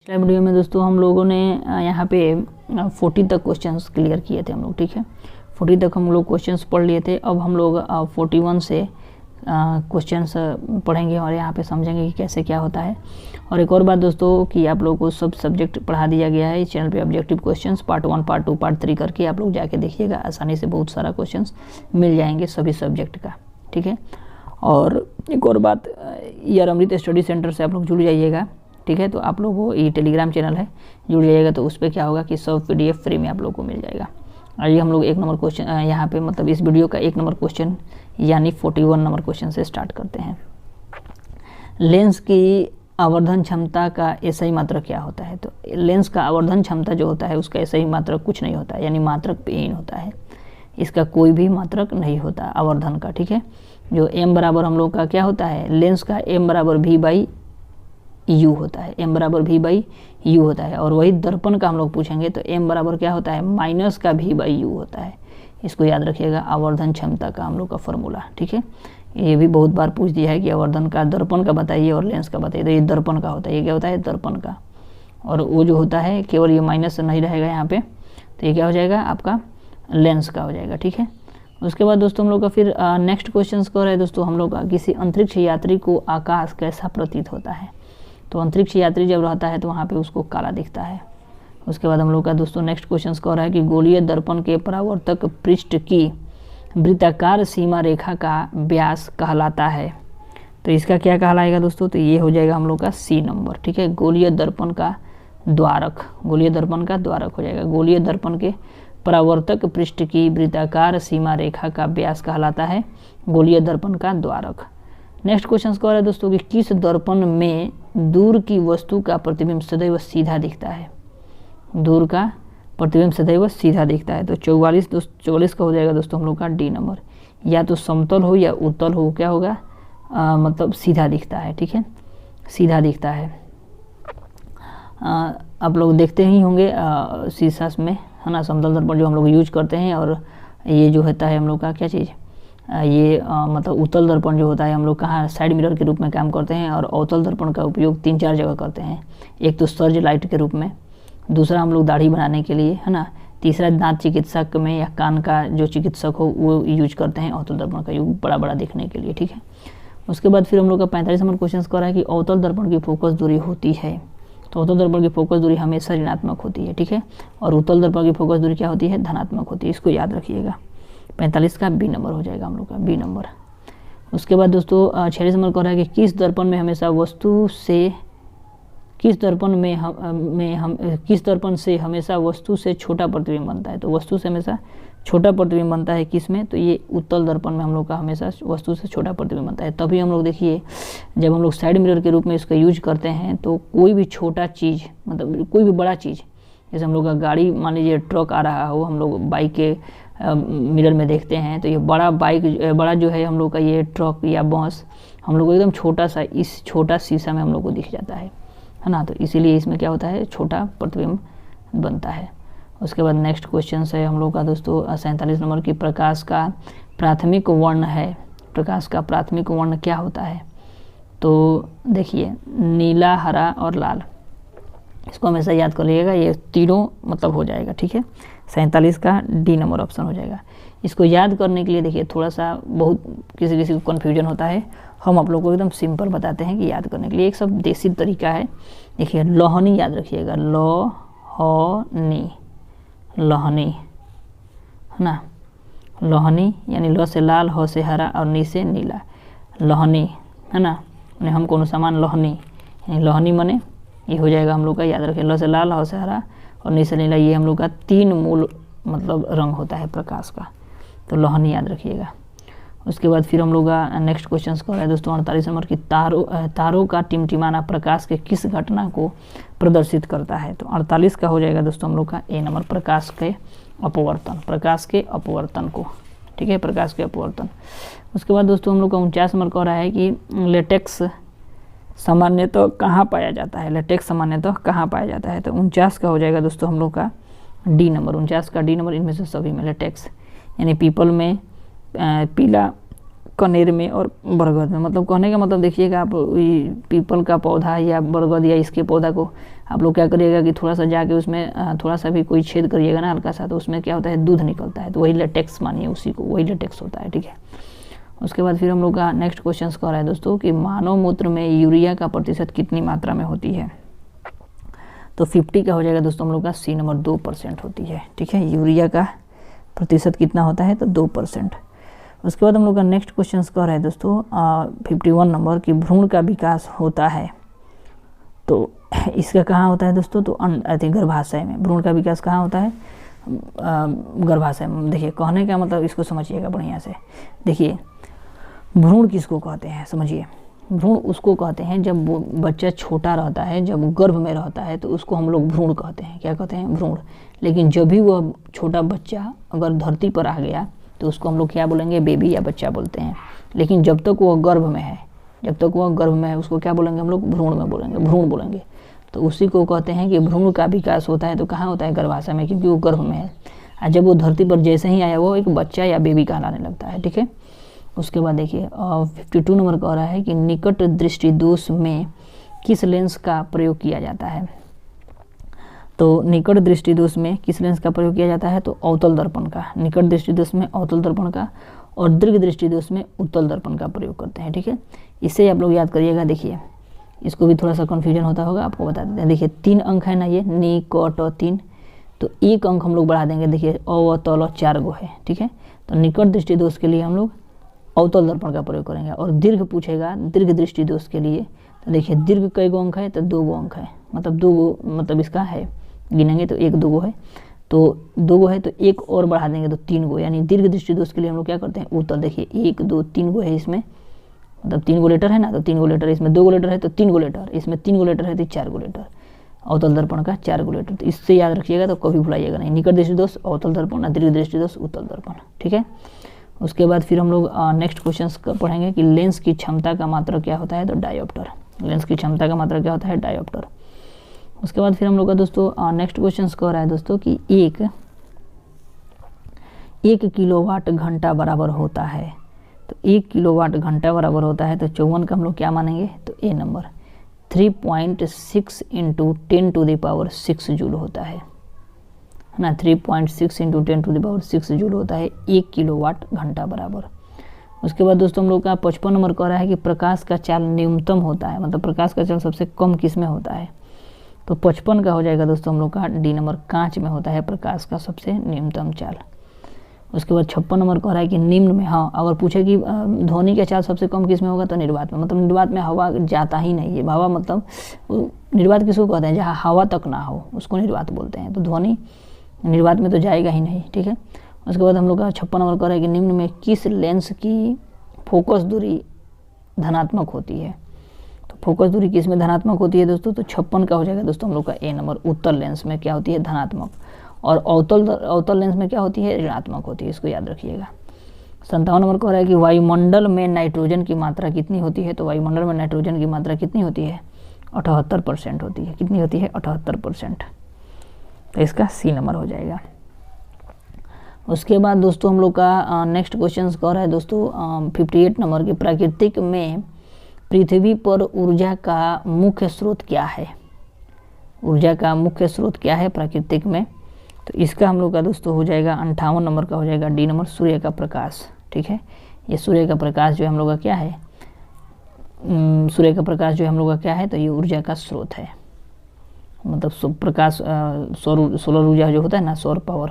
पिछले वीडियो में दोस्तों हम लोगों ने यहाँ पे 40 तक क्वेश्चंस क्लियर किए थे हम लोग, ठीक है। 40 तक हम लोग क्वेश्चंस पढ़ लिए थे। अब हम लोग 41 से क्वेश्चंस पढ़ेंगे और यहाँ पे समझेंगे कि कैसे क्या होता है। और एक और बात दोस्तों कि आप लोगों को सब सब्जेक्ट पढ़ा दिया गया है इस चैनल पे। Objective questions part 1, part 2, part 3 करके आप लोग जाके देखिएगा, आसानी से बहुत सारा क्वेश्चंस मिल जाएंगे सभी सब्जेक्ट का, ठीक है। और एक और बात, यार अमृत स्टडी सेंटर से आप लोग जुड़ जाइएगा, ठीक है। तो आप लोग को ये टेलीग्राम चैनल है, जुड़ जाइएगा तो उस पर क्या होगा कि सब PDF फ्री में आप लोग को मिल जाएगा। और ये हम लोग 1 नंबर क्वेश्चन यहाँ पे मतलब इस वीडियो का 1 नंबर क्वेश्चन यानी 41 नंबर क्वेश्चन से स्टार्ट करते हैं। लेंस की आवर्धन क्षमता का SI मात्रक क्या होता है? तो लेंस का आवर्धन क्षमता जो होता है उसका SI मात्रक कुछ नहीं होता है, यानी मात्रक पेन होता है। इसका कोई भी मात्रक नहीं होता आवर्धन का, ठीक है। जो M बराबर हम लोग का क्या होता है, लेंस का M बराबर V/U होता है, M बराबर V/U होता है। और वही दर्पण का हम लोग पूछेंगे तो M बराबर क्या होता है, माइनस का V/U होता है। इसको याद रखिएगा, आवर्धन क्षमता का हम लोग का फॉर्मूला, ठीक है। ये भी बहुत बार पूछ दिया है कि आवर्धन का दर्पण का बताइए और लेंस का बताइए, तो ये दर्पण का होता है। ये क्या होता है, दर्पण का। और वो जो होता है केवल ये माइनस नहीं रहेगा यहाँ पे, तो ये क्या हो जाएगा आपका लेंस का हो जाएगा, ठीक है। उसके बाद दोस्तों हम लोग का फिर नेक्स्ट क्वेश्चन को है दोस्तों हम लोग का, किसी अंतरिक्ष यात्री को आकाश कैसा प्रतीत होता है? तो अंतरिक्ष यात्री जब रहता है तो वहाँ पे उसको काला दिखता है। उसके बाद हम लोग का दोस्तों नेक्स्ट क्वेश्चन को रहा है कि गोलीय दर्पण के परावर्तक पृष्ठ की वृत्ताकार सीमा रेखा का व्यास कहलाता है। तो इसका क्या कहलाएगा दोस्तों, तो ये हो जाएगा हम लोग का C नंबर, ठीक है। गोलीय दर्पण का द्वारक, गोलीय दर्पण का द्वारक हो जाएगा। गोलीय दर्पण के परावर्तक पृष्ठ की वृत्ताकार सीमा रेखा का व्यास कहलाता है गोलीय दर्पण का द्वारक। नेक्स्ट क्वेश्चन को है दोस्तों कि किस दर्पण में दूर की वस्तु का प्रतिबिंब सदैव सीधा दिखता है? दूर का प्रतिबिंब सदैव सीधा दिखता है। तो 44 का हो जाएगा दोस्तों हम लोग का D नंबर। या तो समतल हो या उत्तल हो, क्या होगा मतलब सीधा दिखता है, ठीक है, सीधा दिखता है। आप लोग देखते ही होंगे शीशा में, है ना, समतल दर्पण जो हम लोग यूज करते हैं। और ये जो होता है हम लोग का क्या चीज़, ये मतलब उत्तल दर्पण जो होता है हम लोग कहाँ साइड मिरर के रूप में काम करते हैं। और अवतल दर्पण का उपयोग 3-4 जगह करते हैं। एक तो सर्ज लाइट के रूप में, दूसरा हम लोग दाढ़ी बनाने के लिए, है ना, तीसरा दांत चिकित्सक में या कान का जो चिकित्सक हो वो यूज करते हैं अवतल दर्पण का यूज बड़ा बड़ा दिखने के लिए, ठीक है। उसके बाद फिर हम लोग का 45 नंबर क्वेश्चन कर रहा है कि अवतल दर्पण की फोकस दूरी होती है। तो अवतल दर्पण की फोकस दूरी हमेशा ऋणात्मक होती है, ठीक है। और उत्तल दर्पण की फोकस दूरी क्या होती है, धनात्मक होती है। इसको याद रखिएगा। 45 का B नंबर हो जाएगा हम लोग का, B नंबर। उसके बाद दोस्तों 46 नंबर का है कि किस दर्पण में हमेशा वस्तु से किस दर्पण से हमेशा वस्तु से छोटा प्रतिबिंब बनता है? तो वस्तु से हमेशा छोटा प्रतिबिंब बनता है किस में, तो ये उत्तल दर्पण में हम लोग का हमेशा वस्तु से छोटा प्रतिबिंब बनता है। तभी हम लोग देखिए जब हम लोग साइड मिरर के रूप में इसका यूज करते हैं तो कोई भी छोटा चीज़ मतलब कोई भी बड़ा चीज़, जैसे हम लोग का गाड़ी मान लीजिए ट्रक आ रहा हो, हम लोग बाइक के मिरर में देखते हैं तो ये बड़ा जो है हम लोग का ये ट्रक या बस हम लोग को एकदम छोटा सा इस छोटा शीशा में हम लोग को दिख जाता है ना। तो इसीलिए इसमें क्या होता है, छोटा प्रतिबिंब बनता है। उसके बाद नेक्स्ट क्वेश्चन है हम लोग का दोस्तों 47 नंबर की प्रकाश का प्राथमिक वर्ण है। प्रकाश का प्राथमिक वर्ण क्या होता है? तो देखिए नीला, हरा और लाल, इसको हमेशा याद कर लीजिएगा। ये तीनों मतलब हो जाएगा, ठीक है। 47 का D नंबर ऑप्शन हो जाएगा। इसको याद करने के लिए देखिए थोड़ा सा बहुत किसी को कन्फ्यूजन होता है, हम आप लोग को एकदम सिंपल बताते हैं कि याद करने के लिए एक सब देसी तरीका है। देखिए लोहनी याद रखिएगा, लोहनी, लोहनी, है ना। लोहनी यानी ल से लाल, ह से हरा और नी से नीला, लोहनी, है ना। हम कोनो सामान लोहनी यानी लोहनी मने ये हो जाएगा हम लोग का, याद रखें, ल से लाल, ह से हरा और नी से नीला। ये हम लोग का 3 मूल मतलब रंग होता है प्रकाश का, तो लोहनी याद रखिएगा। उसके बाद फिर हम लोग का नेक्स्ट क्वेश्चन को है दोस्तों 48 नंबर की तारों का टिमटिमाना प्रकाश के किस घटना को प्रदर्शित करता है? तो 48 का हो जाएगा दोस्तों हम लोग का A नंबर, प्रकाश के अपवर्तन, प्रकाश के अपवर्तन को, ठीक है, प्रकाश के अपवर्तन। उसके बाद दोस्तों हम लोग का 49 नंबर का रहा है कि लेटेक्स सामान्यतः कहाँ पाया जाता है? लेटेक्स सामान्यतः कहाँ पाया जाता है? तो 49 का हो जाएगा दोस्तों हम लोग का D नंबर, 49 का D नंबर। इनमें से सभी में लेटेक्स यानी पीपल में, पीला कनेर में और बरगद में। मतलब कहने का मतलब देखिएगा आप पीपल का पौधा या बरगद या इसके पौधा को आप लोग क्या करिएगा कि थोड़ा सा जाके उसमें थोड़ा सा भी कोई छेद करिएगा ना हल्का सा, तो उसमें क्या होता है दूध निकलता है, तो वही लेटेक्स मानिए, उसी को वही लेटेक्स होता है, ठीक है। उसके बाद फिर हम लोग का नेक्स्ट क्वेश्चन कह रहा है दोस्तों कि मानव मूत्र में यूरिया का प्रतिशत कितनी मात्रा में होती है। तो 50 का हो जाएगा दोस्तों हम लोग का सी नंबर 2% होती है, ठीक है। यूरिया का प्रतिशत कितना होता है तो 2%। उसके बाद हम लोग का नेक्स्ट क्वेश्चन कह रहा है दोस्तों 51 नंबर कि भ्रूण का विकास होता है, तो इसका कहाँ होता है दोस्तों, तो गर्भाशय में। भ्रूण का विकास कहाँ होता है, गर्भाशय में। देखिए कहने का मतलब इसको समझिएगा बढ़िया से। देखिए भ्रूण किसको कहते हैं, समझिए। भ्रूण उसको कहते हैं जब बच्चा छोटा रहता है, जब गर्भ में रहता है, तो उसको हम लोग भ्रूण कहते हैं। क्या कहते हैं, भ्रूण। लेकिन जब भी वह छोटा बच्चा अगर धरती पर आ गया तो उसको हम लोग क्या बोलेंगे, बेबी या बच्चा बोलते हैं। लेकिन जब तक वह गर्भ में है, उसको क्या बोलेंगे हम लोग, भ्रूण में बोलेंगे, भ्रूण बोलेंगे। तो उसी को कहते हैं कि भ्रूण का विकास होता है, तो कहाँ होता है, गर्भाशय में, क्योंकि वो गर्भ में है। और जब वो धरती पर जैसे ही आया वो एक बच्चा या बेबी कहलाने लगता है, ठीक है। उसके बाद देखिए 52 नंबर कह रहा है कि निकट दृष्टि दोष में किस लेंस का प्रयोग किया जाता है। तो निकट दृष्टि दोष में किस लेंस का प्रयोग किया जाता है, तो अवतल दर्पण का। निकट दृष्टि दोष में अवतल दर्पण का, और दीर्घ दृष्टि दोष में उत्तल दर्पण का प्रयोग करते हैं, ठीक है। इससे आप लोग याद करिएगा। देखिए इसको भी थोड़ा सा कन्फ्यूजन होता होगा, आपको बता देते हैं। देखिए 3 अंक है ना, ये निकट 3, तो 1 अंक हम लोग बढ़ा देंगे। देखिए अवतल 4 गो है, ठीक है। तो निकट दृष्टि दोष के लिए हम लोग अवतल दर्पण का प्रयोग करेंगे। और दीर्घ पूछेगा दीर्घ दृष्टि दोष के लिए, तो देखिए दीर्घ कई गो अंक है, तो 2 गो अंक है, मतलब 2 गो, मतलब इसका है गिनेंगे तो 1 2 गो है, तो 2 गो है, तो 1 और बढ़ा देंगे तो 3 गो। यानी दीर्घ दृष्टि दोष के लिए हम लोग क्या करते हैं, उत्तल। देखिए 1 2 3 गो है इसमें, मतलब 3 गो लेटर है ना, तो 3 गो लेटर, इसमें 2 गो लेटर है तो 3 गो लेटर, इसमें 3 गो लेटर है तो 4 गो लेटर। अवतल दर्पण का 4 गो लेटर। तो इससे याद रखिएगा, तो कभी भुलाइएगा नहीं। निकट दृष्टि दोष अवतल दर्पण, दीर्घ दृष्टि दोष उत्तल दर्पण, ठीक है। उसके बाद फिर हम लोग नेक्स्ट क्वेश्चन पढ़ेंगे कि लेंस की क्षमता का मात्रक क्या होता है, तो डायोप्टर। लेंस की क्षमता का मात्रक क्या होता है, डायोप्टर। उसके बाद फिर हम लोग का दोस्तों नेक्स्ट क्वेश्चन कह रहा है दोस्तों कि 1 किलोवाट घंटा बराबर होता है। तो 1 किलोवाट घंटा बराबर होता है, तो 54 का हम लोग क्या मानेंगे, तो ए नंबर 3.6 × 10⁶ जूल होता है ना। 3.6 × 10⁶ जूल होता है 1 किलोवाट घंटा बराबर। उसके बाद दोस्तों हम लोग का 55 नंबर कह रहा है कि प्रकाश का चाल न्यूनतम होता है, मतलब प्रकाश का चाल सबसे कम किस में होता है। तो 55 का हो जाएगा दोस्तों हम लोग का डी नंबर, कांच में होता है प्रकाश का सबसे न्यूनतम चाल। उसके बाद 56 नंबर कह रहा है कि निम्न में, हाँ अगर पूछे कि ध्वनि का चाल सबसे कम किस में होगा, तो निर्वात में। मतलब निर्वात में हवा जाता ही नहीं है। हवा मतलब निर्वात किसको कहते हैं, जहाँ हवा तक ना हो उसको निर्वात बोलते हैं। तो ध्वनि निर्वात में तो जाएगा ही नहीं, ठीक है। उसके बाद हम लोग का 56 नंबर कह रहा है कि निम्न में किस लेंस की फोकस दूरी धनात्मक होती है। तो फोकस दूरी किस में धनात्मक होती है दोस्तों, तो 56 का हो जाएगा दोस्तों हम लोग का ए नंबर, उत्तल लेंस में क्या होती है, धनात्मक। और अवतल लेंस में क्या होती है, ऋणात्मक होती है, इसको याद रखिएगा। 57 नंबर कह रहा है कि वायुमंडल में नाइट्रोजन की मात्रा कितनी होती है। तो वायुमंडल में नाइट्रोजन की मात्रा कितनी होती है, 78% होती है। कितनी होती है, 78%। तो इसका सी नंबर हो जाएगा। उसके बाद दोस्तों हम लोग का नेक्स्ट क्वेश्चन कह रहा है दोस्तों 58 नंबर की, प्राकृतिक में पृथ्वी पर ऊर्जा का मुख्य स्रोत क्या है। ऊर्जा का मुख्य स्रोत क्या है प्राकृतिक में, तो इसका हम लोग का दोस्तों हो जाएगा 58 नंबर का हो जाएगा डी नंबर, सूर्य का प्रकाश, ठीक है। ये सूर्य का प्रकाश जो हम लोग का क्या है, सूर्य का प्रकाश जो हम लोग का क्या है, तो ये ऊर्जा का स्रोत है। मतलब प्रकाश सोलर ऊर्जा जो होता है ना, सौर पावर,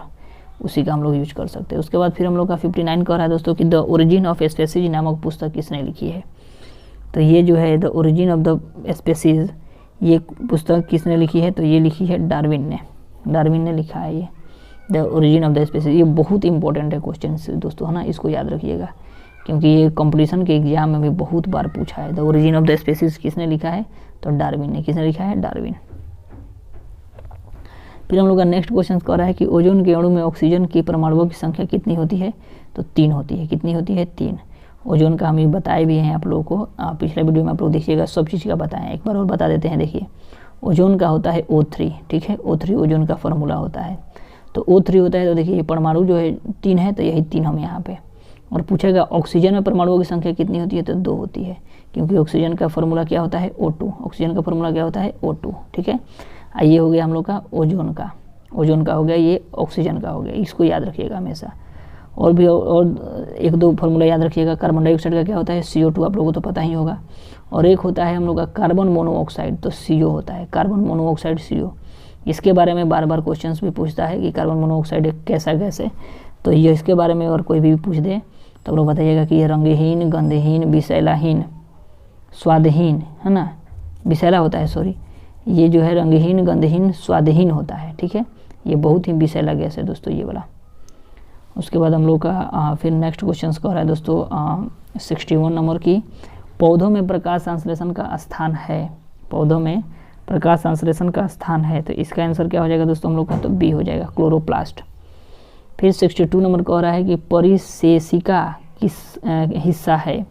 उसी का हम लोग यूज कर सकते हैं। उसके बाद फिर हम लोग का 59 कह रहा है दोस्तों कि द ओरिजिन ऑफ स्पेसीज नामक पुस्तक किसने लिखी है। तो ये जो है the origin of the species, ये पुस्तक किसने लिखी है, तो ये लिखी है डार्विन ने। डार्विन ने लिखा है ये the origin of the species. ये बहुत इंपॉर्टेंट है क्वेश्चन दोस्तों, है ना, इसको याद रखिएगा, क्योंकि ये कंपटीशन के एग्जाम में भी बहुत बार पूछा है। The origin of the species किसने लिखा है, तो डार्विन ने। किसने लिखा है, डार्विन। फिर हम लोग का नेक्स्ट क्वेश्चन कह रहा है कि ओजोन के अणु में ऑक्सीजन की परमाणुओं की संख्या कितनी होती है, तो 3 होती है। कितनी होती है, 3। ओजोन का हम ये बताए भी हैं आप लोगों को, पिछले वीडियो में आप लोग देखिएगा, सब चीज़ का बताएं, एक बार और बता देते हैं। देखिए ओजोन का होता है O3, ठीक है। O3 ओजोन का फार्मूला होता है। तो O3 होता है, तो देखिए ये परमाणु जो है 3 है, तो यही 3 हम यहाँ पे। और पूछेगा ऑक्सीजन में परमाणुओं की संख्या कितनी होती है, तो 2 होती है, क्योंकि ऑक्सीजन का फार्मूला क्या होता है, O2। ऑक्सीजन का फार्मूला क्या होता है, O2, ठीक है। ये हो गया हम लोग का ओजोन का, ओजोन का हो गया, ये ऑक्सीजन का हो गया, इसको याद रखिएगा हमेशा। और भी और एक दो फार्मूला याद रखिएगा। कार्बन डाइऑक्साइड का क्या होता है, CO2, आप लोगों को तो पता ही होगा। और एक होता है हम लोग का कार्बन मोनोऑक्साइड, तो CO होता है, कार्बन मोनोऑक्साइड CO। इसके बारे में बार बार क्वेश्चंस भी पूछता है कि कार्बन मोनोऑक्साइड एक कैसा गैस है, तो ये इसके बारे में अगर कोई भी पूछ दे तो आप लोग बताइएगा कि ये रंगहीन, गंधहीन, विषैलाहीन, स्वादहीन, है ना, विषैला होता है, सॉरी, ये जो है रंगहीन, गंधहीन, स्वादहीन होता है, ठीक है। ये बहुत ही विषैला गैस है दोस्तों ये वाला। उसके बाद हम लोग का फिर नेक्स्ट क्वेश्चन कह रहा है दोस्तों 61 नंबर की, पौधों में प्रकाश संश्लेषण का स्थान है, पौधों में प्रकाश संश्लेषण का स्थान है, तो इसका आंसर क्या हो जाएगा दोस्तों हम लोग का, तो बी हो जाएगा, क्लोरोप्लास्ट। फिर 62 नंबर कह रहा है कि परिशेषिका किस हिस्सा है,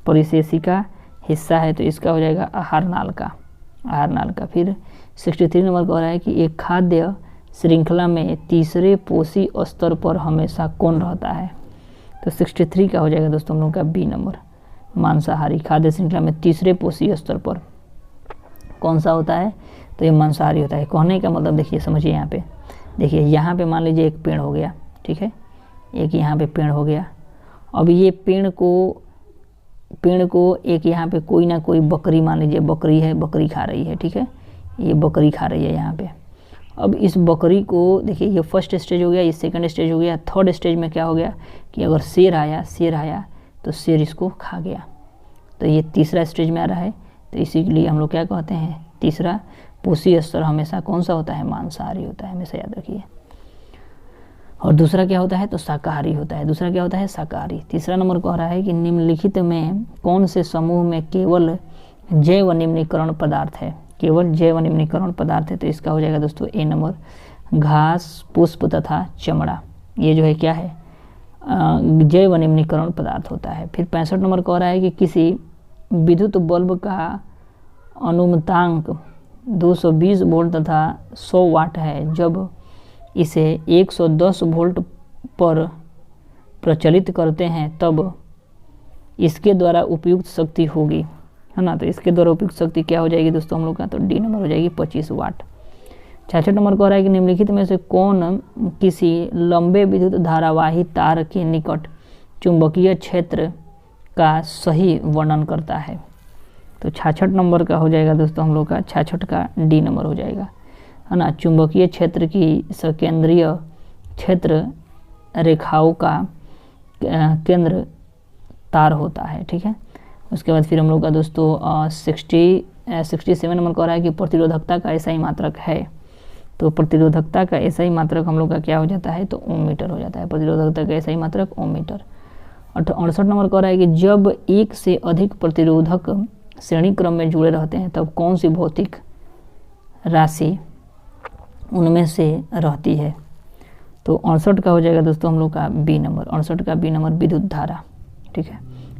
परिशेषिका हिस्सा है, तो इसका हो जाएगा आहार नाल का, आहार नाल का। फिर 63 नंबर कह रहा है कि एक खाद्य श्रृंखला में तीसरे पोषी स्तर पर हमेशा कौन रहता है, तो 63 का हो जाएगा दोस्तों हम लोग का बी नंबर, मांसाहारी। खाद्य श्रृंखला में तीसरे पोषी स्तर पर कौन सा होता है, तो ये मांसाहारी होता है। कहने का मतलब देखिए, समझिए यहाँ पे, देखिए यहाँ पे मान लीजिए एक पेड़ हो गया, ठीक है, एक यहाँ पे पेड़ हो गया। अब ये पेड़ को एक यहाँ पे कोई ना कोई बकरी, मान लीजिए बकरी है, बकरी खा रही है, ठीक है, ये बकरी खा रही है यहाँ पे। अब इस बकरी को देखिए, ये फर्स्ट स्टेज हो गया, ये सेकंड स्टेज हो गया, थर्ड स्टेज में क्या हो गया कि अगर शेर आया तो शेर इसको खा गया, तो ये तीसरा स्टेज में आ रहा है। तो इसी के लिए हम लोग क्या कहते हैं, तीसरा पोषी स्तर हमेशा कौन सा होता है, मांसाहारी होता है, हमेशा याद रखिए। और दूसरा क्या होता है, तो शाकाहारी होता है, दूसरा क्या होता है, शाकाहारी। तीसरा नंबर कह रहा है कि निम्नलिखित में कौन से समूह में केवल जैव निम्नीकरण पदार्थ है, केवल जैव निम्नीकरण पदार्थ है, तो इसका हो जाएगा दोस्तों ए नंबर, घास, पुष्प तथा चमड़ा, ये जो है क्या है, जैव निम्नीकरण पदार्थ होता है। फिर 65 नंबर कह रहा है कि किसी विद्युत बल्ब का अनुमतांक 220 वोल्ट तथा 100 वाट है, जब इसे 110 वोल्ट पर प्रचलित करते हैं तब इसके द्वारा उपयुक्त शक्ति होगी, है ना, तो इसके द्वारा उपयुक्त शक्ति क्या हो जाएगी दोस्तों हम लोग का, तो डी नंबर हो जाएगी 25 वाट। 66 नंबर कह रहा है कि निम्नलिखित में से कौन किसी लंबे विद्युत धारावाही तार के निकट चुंबकीय क्षेत्र का सही वर्णन करता है, तो 66 नंबर का हो जाएगा दोस्तों हम लोग का, 66 का डी नंबर हो जाएगा, है ना। चुंबकीय क्षेत्र की सकेंद्रीय क्षेत्र रेखाओं का केंद्र तार होता है, ठीक है। उसके बाद फिर हम लोग का दोस्तों 67 नंबर कह रहा है कि प्रतिरोधकता का ऐसा ही मात्रक है, तो प्रतिरोधकता का ऐसा ही मात्रक हम लोग का क्या हो जाता है, तो ओम मीटर हो जाता है, प्रतिरोधकता का ऐसा ही मात्रक ओम मीटर। 68 नंबर कह रहा है कि जब एक से अधिक प्रतिरोधक श्रेणी क्रम में जुड़े रहते हैं तब कौन सी भौतिक राशि उनमें से रहती है, तो 68 का हो जाएगा दोस्तों हम लोग का बी नंबर, 68 का बी नंबर विद्युत धारा, ठीक है,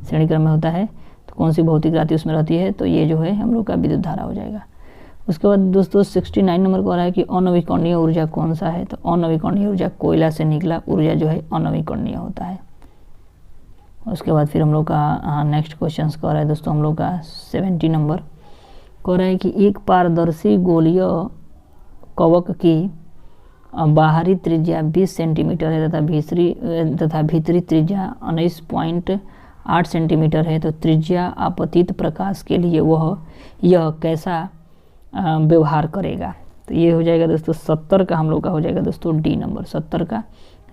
श्रेणी क्रम में होता है तो कौन सी भौतिक राशि उसमें रहती है, तो ये जो है हम लोग का विद्युत धारा हो जाएगा। उसके बाद दोस्तों 69 नंबर कह रहा है कि अनवीकरणीय ऊर्जा कौन सा है, तो अनवीकरणीय ऊर्जा कोयला से निकला ऊर्जा जो है अनवीकरणीय होता है। उसके बाद फिर हम लोग का नेक्स्ट क्वेश्चन कह रहा है दोस्तों हम लोग का 70 नंबर कह रहा है कि एक पारदर्शी गोलीय कवक की बाहरी त्रिज्या 20 सेंटीमीटर है तथा भीतरी त्रिज्या 19.8 सेंटीमीटर है, तो त्रिज्या आपतित प्रकाश के लिए यह कैसा व्यवहार करेगा, तो ये हो जाएगा दोस्तों 70 का हम लोग का हो जाएगा दोस्तों डी नंबर, 70 का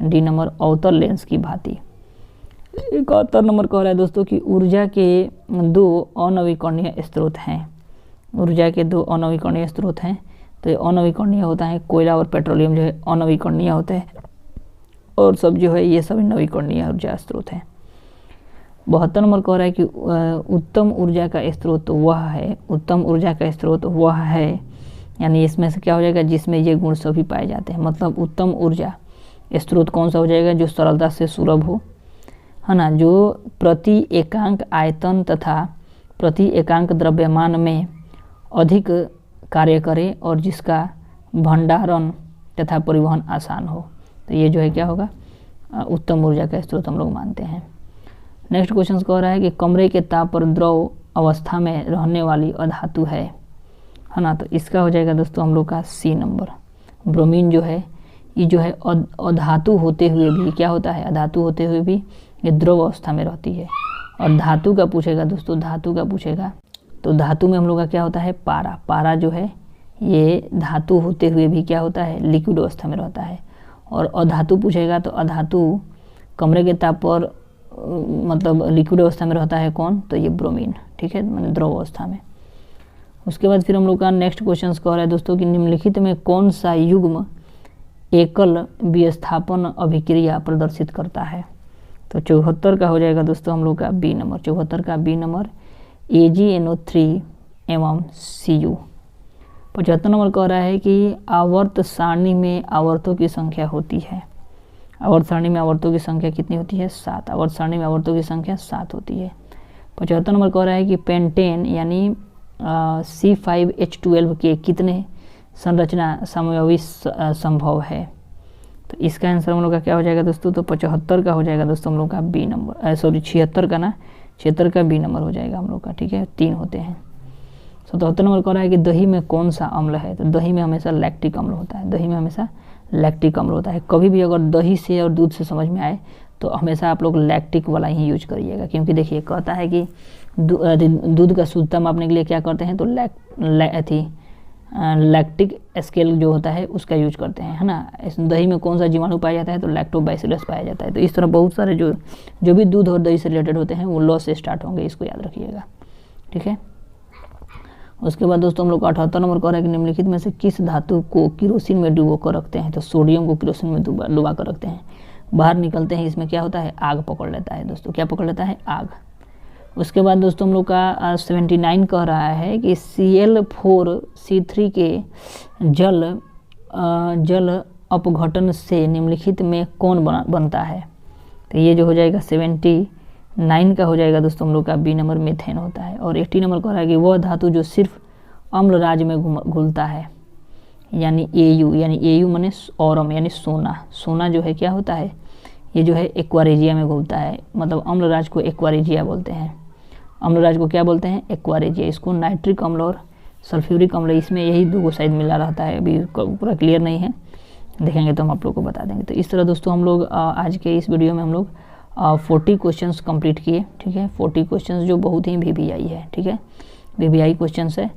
डी नंबर अवतल लेंस की भांति। 71 नंबर कह रहा है दोस्तों कि ऊर्जा के दो अनवीकरणीय स्रोत हैं, ऊर्जा के दो अनवीकरणीय स्रोत हैं, तो ये अनवीकरणीय होता है, कोयला और पेट्रोलियम जो है अनवीकरणीय होते हैं और सब जो है ये सभी नवीकरणीय ऊर्जा स्रोत हैं। 72 नंबर कह रहा है कि उत्तम ऊर्जा का स्रोत वह है, उत्तम ऊर्जा का स्रोत वह है, यानी इसमें से क्या हो जाएगा जिसमें ये गुण सभी पाए जाते हैं, मतलब उत्तम ऊर्जा स्रोत कौन सा हो जाएगा, जो सरलता से सुलभ हो, है ना, जो प्रति एकांक आयतन तथा प्रति एकांक द्रव्यमान में अधिक कार्य करे और जिसका भंडारण तथा परिवहन आसान हो, तो ये जो है क्या होगा, उत्तम ऊर्जा का स्रोत हम लोग मानते हैं। नेक्स्ट क्वेश्चन कह रहा है कि कमरे के ताप पर द्रव अवस्था में रहने वाली अधातु है, है ना। तो इसका हो जाएगा दोस्तों हम लोग का सी नंबर। ब्रोमीन जो है ये जो है अधातु होते हुए भी क्या होता है, अधातु होते हुए भी ये द्रव अवस्था में रहती है। और धातु का पूछेगा दोस्तों, धातु का पूछेगा तो धातु में हम लोग का क्या होता है, पारा। पारा जो है ये धातु होते हुए भी क्या होता है, लिक्विड अवस्था में रहता है। और अधातु पूछेगा तो अधातु कमरे के ताप पर मतलब लिक्विड अवस्था में रहता है कौन, तो ये ब्रोमीन, ठीक है, मतलब द्रव अवस्था में। उसके बाद फिर हम लोग का नेक्स्ट क्वेश्चन कह रहा है दोस्तों कि निम्नलिखित में कौन सा युग्म एकल विस्थापन अभिक्रिया प्रदर्शित करता है। तो 74 का हो जाएगा दोस्तों हम लोग का बी नंबर। 74 का बी नंबर AgNO3 एवं Cu। 75 नंबर कह रहा है कि आवर्त सारणी में आवर्तों की संख्या होती है। आवर्त सारणी में आवर्तों की संख्या कितनी होती है, 7। आवर्त सारणी में आवर्तों की संख्या 7 होती है। 75 नंबर कह रहा है कि पेंटेन यानी C5H12 के कितने संरचना समयावधि संभव है। तो इसका आंसर हम लोग का क्या हो जाएगा दोस्तों, तो 75 का हो जाएगा दोस्तों हम लोग का बी नंबर, सॉरी 76 का ना, 76 का बी नंबर हो जाएगा हम लोग का, ठीक है, 3 होते हैं। 77 नंबर कह रहा है कि दही में कौन सा अम्ल है। तो दही में हमेशा लैक्टिक अम्ल होता है, दही में हमेशा लैक्टिक अम्ल होता है। कभी भी अगर दही से और दूध से समझ में आए तो हमेशा आप लोग लैक्टिक वाला ही यूज करिएगा, क्योंकि देखिए कहता है कि दूध का शुद्धता मापने के लिए क्या करते हैं, तो लैक्टिक स्केल जो होता है उसका यूज करते हैं, है ना। इस दही में कौन सा जीवाणु पाया जाता है, तो लैक्टोबैसिलस पाया जाता है। तो इस तरह बहुत सारे जो भी दूध और दही से रिलेटेड होते हैं वो लॉ से स्टार्ट होंगे, इसको याद रखिएगा, ठीक है। उसके बाद दोस्तों हम लोग 78 नंबर कह रहा है कि निम्नलिखित में से किस धातु को किरोसिन में डुबो कर रखते हैं। तो सोडियम को किरोसिन में डुबा कर रखते हैं, बाहर निकलते हैं, इसमें क्या होता है, आग पकड़ लेता है दोस्तों, क्या पकड़ लेता है, आग। उसके बाद दोस्तों हम लोग का 79 कह रहा है कि Cl4C3 के जल अपघटन से निम्नलिखित में कौन बनता है। तो ये जो हो जाएगा 79 का हो जाएगा दोस्तों हम लोग का बी नंबर, मीथेन होता है। और 80 नंबर कह रहा है कि वह धातु जो सिर्फ अम्ल राज्य में घुलता है, यानी AU माने औरम यानी सोना। सोना जो है क्या होता है, ये जो है एक्वारेजिया में घुलता है, मतलब अम्ल राज्य को एक्वारेजिया बोलते हैं। अम्ल राज्य को क्या बोलते हैं, एक्वारेजिया। इसको नाइट्रिक अम्ल और सल्फ्यूरिक अम्ल, इसमें यही दो शायद मिला रहता है, अभी पूरा क्लियर नहीं है, देखेंगे तो हम आप लोग को बता देंगे। तो इस तरह दोस्तों हम लोग आज के इस वीडियो में हम लोग 40 क्वेश्चंस कंप्लीट किए, ठीक है। 40 क्वेश्चंस जो बहुत ही VBI है, ठीक है, VBI क्वेश्चंस है।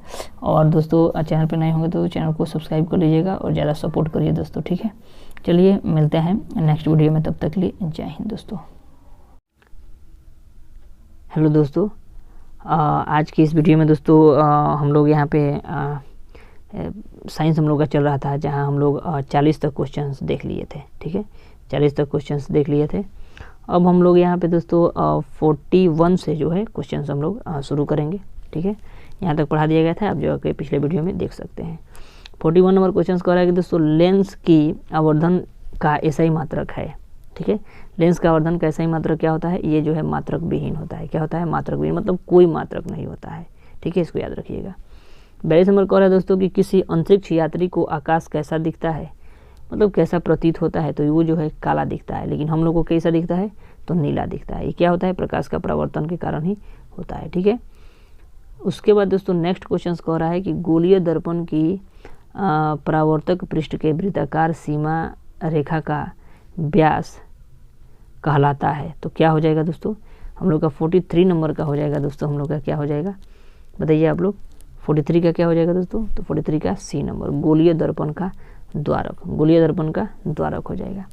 और दोस्तों चैनल पे नए होंगे तो चैनल को सब्सक्राइब कर लीजिएगा और ज़्यादा सपोर्ट करिए दोस्तों, ठीक है। चलिए मिलते हैं नेक्स्ट वीडियो में, तब तक के लिए जय हिंद दोस्तों। हेलो दोस्तों, आज की इस वीडियो में दोस्तों हम लोग यहाँ पे साइंस हम लोग का चल रहा था, जहाँ हम लोग 40 तक क्वेश्चंस देख लिए थे, ठीक है, 40 तक क्वेश्चंस देख लिए थे। अब हम लोग यहाँ पे दोस्तों 41 से जो है क्वेश्चंस हम लोग शुरू करेंगे, ठीक है। यहाँ तक पढ़ा दिया गया था, आप जो कि पिछले वीडियो में देख सकते हैं। 41 नंबर क्वेश्चन कह रहा है कि दोस्तों लेंस की आवर्धन का SI मात्रक है, ठीक है। लेंस का आवर्धन का SI मात्रक क्या होता है, ये जो है मात्रक विहीन होता है। क्या होता है, मात्रक विहीन, मतलब कोई मात्रक नहीं होता है, ठीक है, इसको याद रखिएगा। 42 नंबर कह रहा है दोस्तों कि किसी अंतरिक्ष यात्री को आकाश कैसा दिखता है, मतलब कैसा प्रतीत होता है, तो वो जो है काला दिखता है, लेकिन हम लोग को कैसा दिखता है, तो नीला दिखता है। ये क्या होता है, प्रकाश का परावर्तन के कारण ही होता है, ठीक है। उसके बाद दोस्तों नेक्स्ट क्वेश्चन कह रहा है कि गोलीय दर्पण की परावर्तक पृष्ठ के वृत्ताकार सीमा रेखा का व्यास कहलाता है। तो क्या हो जाएगा दोस्तों, हम लोग का 43 नंबर का हो जाएगा दोस्तों, हम लोग का क्या हो जाएगा, बताइए आप लोग। 43 का क्या हो जाएगा दोस्तों, तो 43 का C नंबर, गोलीय दर्पण का द्वारक, गोलीय दर्पण का द्वारक हो जाएगा।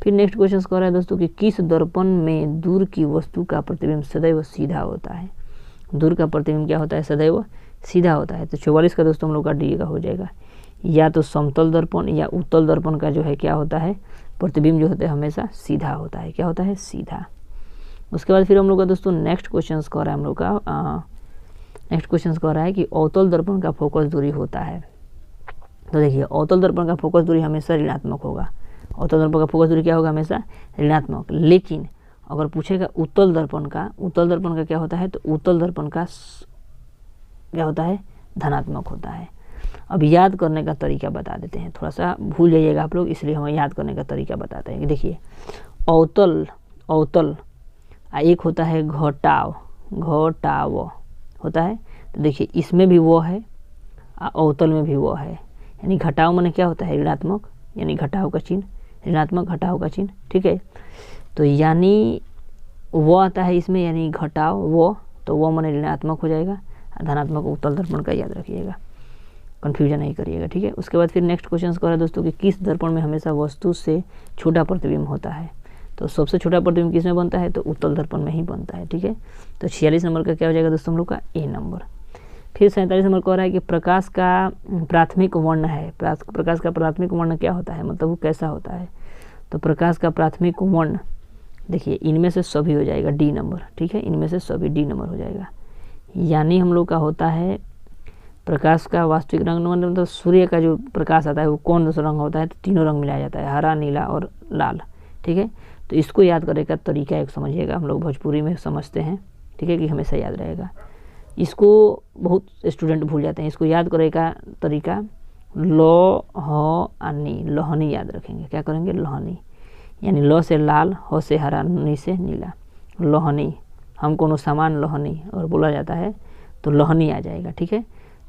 फिर नेक्स्ट क्वेश्चन कह रहा है दोस्तों कि किस दर्पण में दूर की वस्तु का प्रतिबिंब सदैव सीधा होता है। दूर का प्रतिबिंब क्या होता है, सदैव सीधा होता है। तो 44 का दोस्तों हम लोग का D का हो जाएगा, या तो समतल दर्पण या उत्तल दर्पण का जो है क्या होता है, प्रतिबिंब जो होता है हमेशा सीधा होता है। क्या होता है, सीधा। उसके बाद फिर हम लोग का दोस्तों नेक्स्ट क्वेश्चन कह रहा है हम लोग का नेक्स्ट क्वेश्चन कह रहा है कि अवतल दर्पण का फोकस दूरी होता है। तो देखिए अवतल दर्पण का फोकस दूरी हमेशा ऋणात्मक होगा। अवतल दर्पण का फोकस दूरी क्या होगा, हमेशा ऋणात्मक। लेकिन अगर पूछेगा उत्तल दर्पण का, उत्तल दर्पण का क्या होता है, तो उत्तल दर्पण का क्या होता है, धनात्मक होता है। अब याद करने का तरीका बता देते हैं, थोड़ा सा भूल जाइएगा आप लोग, इसलिए हम याद करने का तरीका बताते हैं कि देखिए अवतल अवतल एक होता है घटाव, घटाव होता है। तो देखिए इसमें भी वो है अवतल में भी वो है। यानी घटाव माने क्या होता है, ऋणात्मक, यानी घटाव का चिन्ह, ऋणात्मक घटाव का चिन्ह, ठीक है। तो यानी वो आता है इसमें, यानी घटाव वो, तो वो माने ऋणात्मक हो जाएगा। धनात्मक उत्तल दर्पण का याद रखिएगा, कन्फ्यूजन नहीं करिएगा, ठीक है। उसके बाद फिर नेक्स्ट क्वेश्चन कह रहा है दोस्तों कि किस दर्पण में हमेशा वस्तु से छोटा प्रतिबिंब होता है। तो सबसे छोटा प्रतिबिंब किस में बनता है, तो उत्तल दर्पण में ही बनता है, ठीक है। तो 46 नंबर का क्या हो जाएगा दोस्तों हम लोग का ए नंबर। फिर 47 नंबर कह रहा है कि प्रकाश का प्राथमिक वर्ण है। प्रकाश का प्राथमिक वर्ण क्या होता है, मतलब वो कैसा होता है। तो प्रकाश का प्राथमिक वर्ण देखिए इनमें से सभी हो जाएगा, डी नंबर, ठीक है। इनमें से सभी डी नंबर हो जाएगा। यानी हम लोग का होता है प्रकाश का वास्तविक रंग, मतलब सूर्य का जो प्रकाश आता है वो कौन सा रंग होता है, तो तीनों रंग मिलाया जाता है, हरा, नीला और लाल, ठीक है। तो इसको याद करने का तरीका एक समझिएगा, हम लोग भोजपुरी में समझते हैं, ठीक है, कि हमेशा याद रहेगा। इसको बहुत स्टूडेंट भूल जाते हैं। इसको याद करने का तरीका लो, ह, नी, लोहनी याद रखेंगे। क्या करेंगे, लोहनी, यानी लो से लाल, हो से हरा, नी से नीला, लोहनी। हम कोनो सामान लोहनी और बोला जाता है तो लोहनी आ जाएगा, ठीक है।